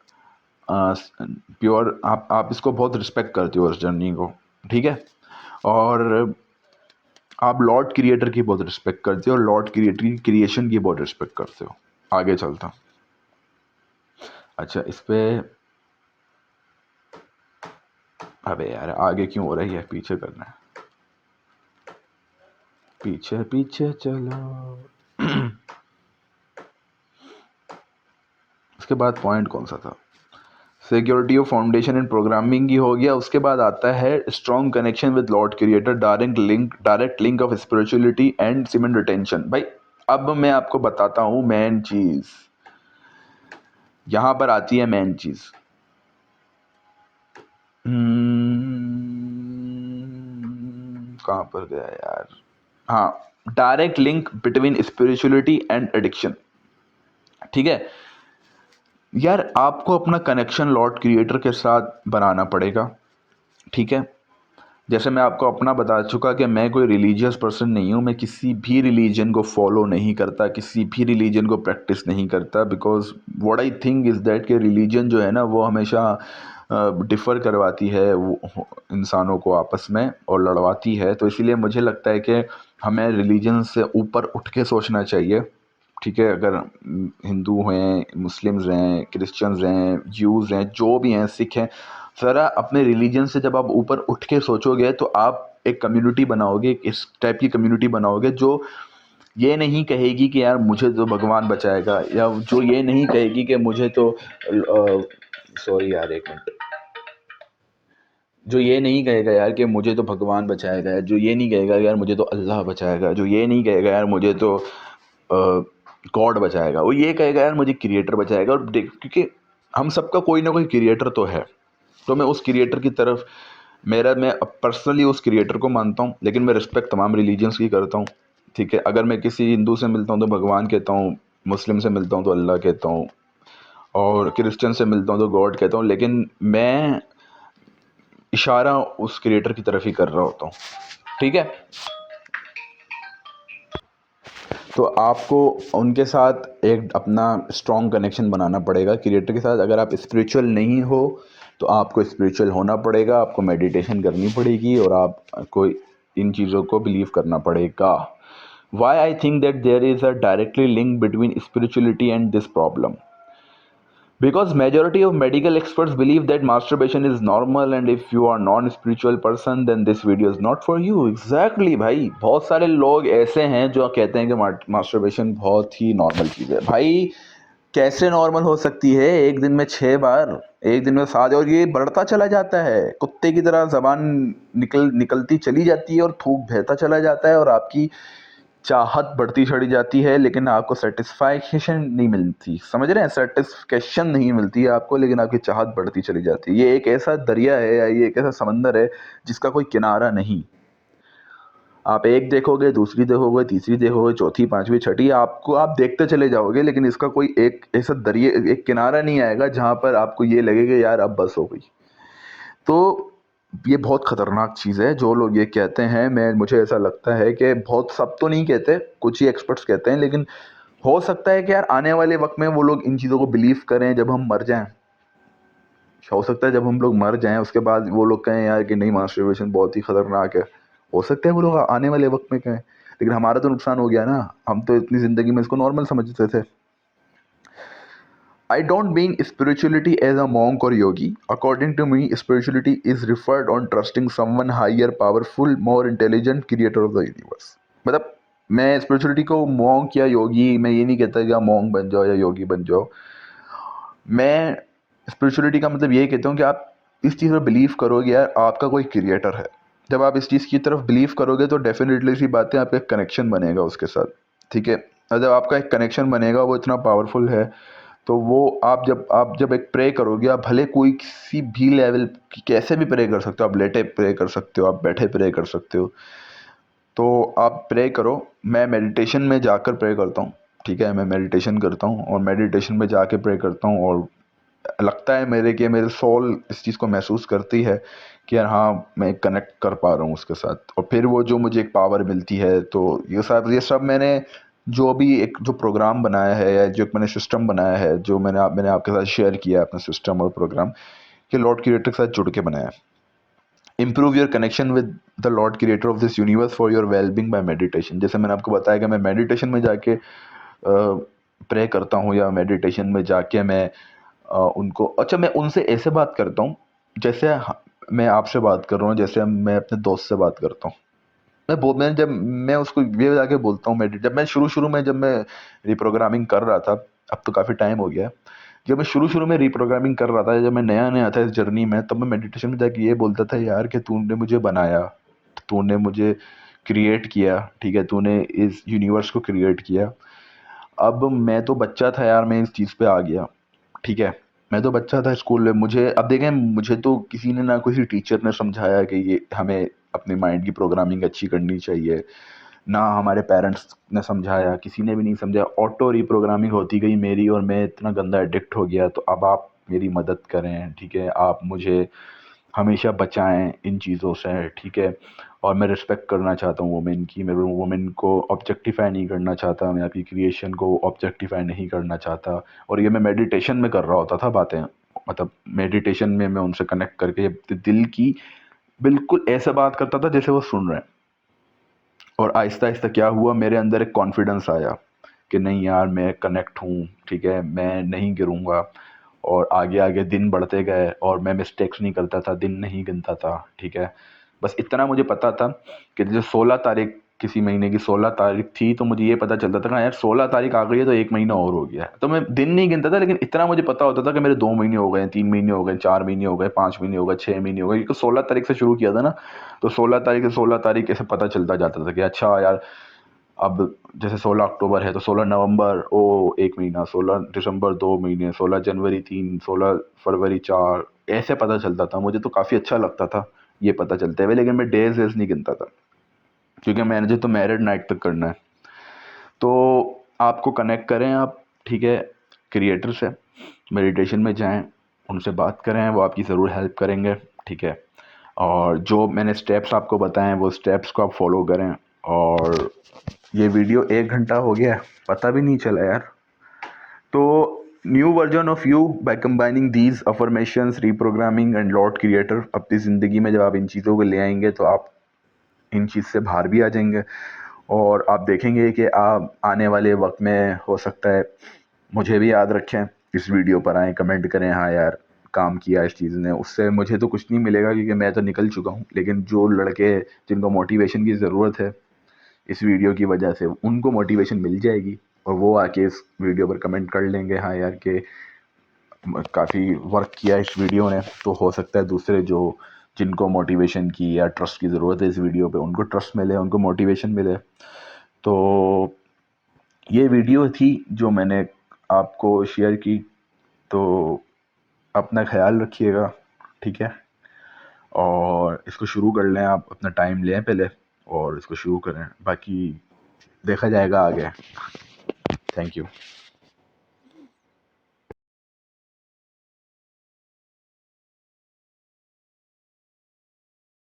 आप इसको बहुत रिस्पेक्ट करते हो इस जर्नी को, ठीक है। और आप लॉर्ड क्रिएटर की बहुत रिस्पेक्ट करते हो और लॉर्ड क्रिएटर की क्रिएशन की बहुत रिस्पेक्ट करते हो। आगे चलता हूं। अच्छा, इस पे अबे यार आगे क्यों हो रही है, पीछे करना है, पीछे पीछे चलो। उसके बाद पॉइंट कौन सा था? Security of foundation in programming ही हो गया। उसके बाद आता है strong connection with lord creator, direct link of spirituality and semen retention. भाई अब मैं आपको बताता हूँ मेन चीज, यहां पर आती है मेन चीज। कहां पर गया यार? हाँ, direct link between spirituality and addiction, ठीक है। यार आपको अपना कनेक्शन लॉर्ड क्रिएटर के साथ बनाना पड़ेगा, ठीक है। जैसे मैं आपको अपना बता चुका कि मैं कोई रिलीजियस पर्सन नहीं हूँ, मैं किसी भी रिलीजन को फॉलो नहीं करता, किसी भी रिलीजन को प्रैक्टिस नहीं करता, because what I think is that कि रिलीजन जो है ना वो हमेशा डिफ़र करवाती है वो इंसानों को आपस में और लड़वाती है। तो इसीलिए मुझे लगता है कि हमें रिलीजन से ऊपर उठ के सोचना चाहिए, ठीक है। अगर हिंदू हैं, मुस्लिम्स हैं, क्रिश्चियंस हैं, ज्यूज़ हैं, जो भी हैं, सिख हैं, ज़रा अपने रिलीजन से जब आप ऊपर उठ के सोचोगे तो आप एक कम्युनिटी बनाओगे, इस टाइप की कम्युनिटी बनाओगे जो ये नहीं कहेगी कि यार मुझे तो भगवान बचाएगा, या जो ये नहीं कहेगी कि मुझे तो सॉरी यार एक मिनट, जो ये नहीं कहेगा यार कि मुझे तो भगवान बचाएगा, जो ये नहीं कहेगा यार मुझे तो अल्लाह बचाएगा, जो ये नहीं कहेगा यार मुझे तो गॉड बचाएगा, वो ये कहेगा यार मुझे क्रिएटर बचाएगा। और क्योंकि हम सबका कोई ना कोई क्रिएटर तो है, तो मैं उस क्रिएटर की तरफ मैं पर्सनली उस क्रिएटर को मानता हूँ, लेकिन मैं रिस्पेक्ट तमाम रिलीजन्स की करता हूँ, ठीक है। अगर मैं किसी हिंदू से मिलता हूँ तो भगवान कहता हूँ, मुस्लिम से मिलता हूँ तो अल्लाह कहता हूँ, और क्रिश्चियन से मिलता हूँ तो गॉड कहता हूँ, लेकिन मैं इशारा उस क्रिएटर की तरफ ही कर रहा होता हूँ, ठीक है। तो आपको उनके साथ एक अपना स्ट्रॉन्ग कनेक्शन बनाना पड़ेगा क्रिएटर के साथ। अगर आप स्पिरिचुअल नहीं हो तो आपको स्पिरिचुअल होना पड़ेगा, आपको मेडिटेशन करनी पड़ेगी और आपको इन चीज़ों को बिलीव करना पड़ेगा। Why I think that there is a directly link between spirituality and this problem, Because majority of medical experts believe that masturbation is normal, and if you are non-spiritual person then this video is not for you. Exactly भाई, बहुत सारे लोग ऐसे हैं जो कहते हैं कि masturbation बहुत ही नॉर्मल चीज़ है। भाई कैसे नॉर्मल हो सकती है? एक दिन में 6 बार, एक दिन में 7, और ये बढ़ता चला जाता है, कुत्ते की तरह जबान निकलती चली जाती है और थूक बहता चला जाता है, और आपकी चाहत बढ़ती चढ़ी जाती है, लेकिन आपको सेटिस्फैक्शन नहीं मिलती। समझ रहे हैं? सेटिस्फैक्शन नहीं मिलती है आपको, लेकिन आपकी चाहत बढ़ती चली जाती है। ये एक ऐसा दरिया है, या ये एक ऐसा समंदर है जिसका कोई किनारा नहीं। आप एक देखोगे, दूसरी देखोगे, तीसरी देखोगे, चौथी, पांचवी, छठी, आपको आप देखते चले जाओगे, लेकिन इसका कोई एक ऐसा दरिया, एक किनारा नहीं आएगा जहां पर आपको ये लगेगा यार अब बस हो गई। तो ये बहुत खतरनाक चीज़ है। जो लोग ये कहते हैं, मुझे ऐसा लगता है कि बहुत, सब तो नहीं कहते, कुछ ही एक्सपर्ट्स कहते हैं, लेकिन हो सकता है कि यार आने वाले वक्त में वो लोग इन चीज़ों को बिलीव करें जब हम मर जाएं। हो सकता है जब हम लोग मर जाएं उसके बाद वो लोग कहें यार कि नहीं, मास्टरबेशन बहुत ही खतरनाक है। हो सकता है वो लोग आने वाले वक्त में कहें, लेकिन हमारा तो नुकसान हो गया ना। हम तो इतनी ज़िंदगी में इसको नॉर्मल समझते थे। I don't mean spirituality as a monk or yogi. According to me, spirituality is referred on trusting someone higher, powerful, more intelligent, creator of the universe. मतलब मैं स्पिरिचुअलिटी को मॉन्क या योगी, मैं ये नहीं कहता कि आप मॉन्क बन जाओ या योगी बन जाओ। मैं स्पिरिचुअलिटी का मतलब ये कहता हूँ कि आप इस चीज़ पर बिलीव करोगे यार आपका कोई क्रिएटर है। जब आप इस चीज़ की तरफ बिलीव करोगे तो डेफिनेटली सी बात है, आपका एक कनेक्शन बनेगा उसके साथ, ठीक है। और जब आपका एक कनेक्शन बनेगा वो इतना पावरफुल है, तो वो आप जब एक प्रे करोगे, आप भले कोई किसी भी लेवल की कैसे भी प्रे कर सकते हो, आप लेटे प्रे कर सकते हो, आप बैठे प्रे कर सकते हो, तो आप प्रे करो। मैं मेडिटेशन में जाकर प्रे करता हूँ, ठीक है। मैं मेडिटेशन करता हूँ और मेडिटेशन में जाके प्रे करता हूँ, और लगता है मेरे कि मेरे सोल इस चीज़ को महसूस करती है कि यार हाँ, मैं कनेक्ट कर पा रहा हूँ उसके साथ, और फिर वो जो मुझे एक पावर मिलती है। तो ये सब मैंने जो भी एक जो प्रोग्राम बनाया है, या जो एक मैंने सिस्टम बनाया है, जो मैंने आपके साथ शेयर किया है अपना सिस्टम और प्रोग्राम, कि लॉर्ड क्रिएटर के साथ जुड़ के बनाया है। Improve your connection with the Lord Creator of this universe for your wellbeing by meditation. जैसे मैंने आपको बताया कि मैं मेडिटेशन में जाके प्रे करता हूँ, या मेडिटेशन में जाके मैं उनको, अच्छा, मैं उनसे ऐसे बात करता हूँ जैसे मैं आपसे बात कर रहा हूँ, जैसे मैं अपने दोस्त से बात करता हूँ। जब मैं उसको ये जाके बोलता हूँ, जब मैं शुरू में जब मैं रिप्रोग्रामिंग कर रहा था, अब तो काफ़ी टाइम हो गया है। जब मैं शुरू में रिप्रोग्रामिंग कर रहा था, जब मैं नया था इस जर्नी में, तब मैं मेडिटेशन में जाके ये बोलता था यार कि तूने मुझे बनाया, तूने मुझे क्रिएट किया, ठीक है, तूने इस यूनिवर्स को क्रिएट किया। अब मैं तो बच्चा था यार, मैं इस चीज़ पे आ गया, ठीक है। मैं तो बच्चा था स्कूल में, मुझे अब देखें, मुझे तो किसी ने, ना किसी टीचर ने समझाया कि ये हमें अपने माइंड की प्रोग्रामिंग अच्छी करनी चाहिए, ना हमारे पेरेंट्स ने समझाया, किसी ने भी नहीं समझाया। ऑटो रिप्रोग्रामिंग होती गई मेरी, और मैं इतना गंदा एडिक्ट हो गया। तो अब आप मेरी मदद करें, ठीक है, आप मुझे हमेशा बचाएं इन चीज़ों से, ठीक है। और मैं रिस्पेक्ट करना चाहता हूँ वुमेन की, मैं वुमेन को ऑब्जेक्टिफाई नहीं करना चाहता, मैं आपकी क्रिएशन को ऑब्जेक्टिफाई नहीं करना चाहता। और ये मैं मेडिटेशन में कर रहा होता था बातें, मतलब मेडिटेशन में मैं उनसे कनेक्ट करके दिल की बिल्कुल ऐसे बात करता था जैसे वो सुन रहे हैं। और आहिस्ता आहिस्ता क्या हुआ, मेरे अंदर एक कॉन्फिडेंस आया कि नहीं यार, मैं कनेक्ट हूँ, ठीक है, मैं नहीं गिरूँगा। और आगे आगे दिन बढ़ते गए, और मैं मिस्टेक्स नहीं करता था, दिन नहीं गिनता था, ठीक है। बस इतना मुझे पता था कि जो 16 तारीख, किसी महीने की 16 तारीख थी, तो मुझे ये पता चलता था कि हाँ यार 16 तारीख आ गई है, तो 1 महीना और हो गया है। तो मैं दिन नहीं गिनता था, लेकिन इतना मुझे पता होता था कि मेरे 2 महीने हो गए, 3 महीने हो गए, 4 महीने हो गए, 5 महीने हो गए, 6 महीने हो गए, क्योंकि 16 तारीख से शुरू किया था ना। तो 16 तारीख से 16 तारीख ऐसे पता चलता जाता था कि अच्छा यार, अब जैसे 16 अक्टूबर है तो 16 नवंबर, ओ 1 महीना, 16 दिसंबर 2 महीने, 16 जनवरी 3, 16 फरवरी 4, ऐसे पता चलता था। मुझे तो काफ़ी अच्छा लगता था ये पता चलते हुए, लेकिन मैं डेज वेज नहीं गिनता था, क्योंकि मैंने तो मैरिड नाइट तक करना है। तो आपको कनेक्ट करें आप, ठीक है, क्रिएटर से, मेडिटेशन में जाएं, उनसे बात करें, वो आपकी ज़रूर हेल्प करेंगे, ठीक है। और जो मैंने स्टेप्स आपको बताए हैं, वो स्टेप्स को आप फॉलो करें। और ये वीडियो 1 घंटा हो गया, पता भी नहीं चला यार। तो new version of you by combining these affirmations, reprogramming and Lord creator, अपनी ज़िंदगी में जब आप इन चीज़ों को ले आएंगे तो आप इन चीज़ से बाहर भी आ जाएंगे। और आप देखेंगे कि आप आने वाले वक्त में, हो सकता है मुझे भी याद रखें, इस वीडियो पर आएँ, कमेंट करें, हाँ यार काम किया इस चीज़ ने। उससे मुझे तो कुछ नहीं मिलेगा क्योंकि मैं तो निकल चुका हूँ, लेकिन जो लड़के जिनको मोटिवेशन की ज़रूरत है इस वीडियो की वजह से, उनको मोटिवेशन मिल जाएगी और वो आके इस वीडियो पर कमेंट कर लेंगे, हाँ यार कि काफ़ी वर्क किया इस वीडियो ने। तो हो सकता है दूसरे जो जिनको मोटिवेशन की या ट्रस्ट की ज़रूरत है इस वीडियो पे, उनको ट्रस्ट मिले, उनको मोटिवेशन मिले। तो ये वीडियो थी जो मैंने आपको शेयर की। तो अपना ख्याल रखिएगा, ठीक है? और इसको शुरू कर लें, आप अपना टाइम लें पहले और इसको शुरू करें, बाकी देखा जाएगा आगे। Thank you.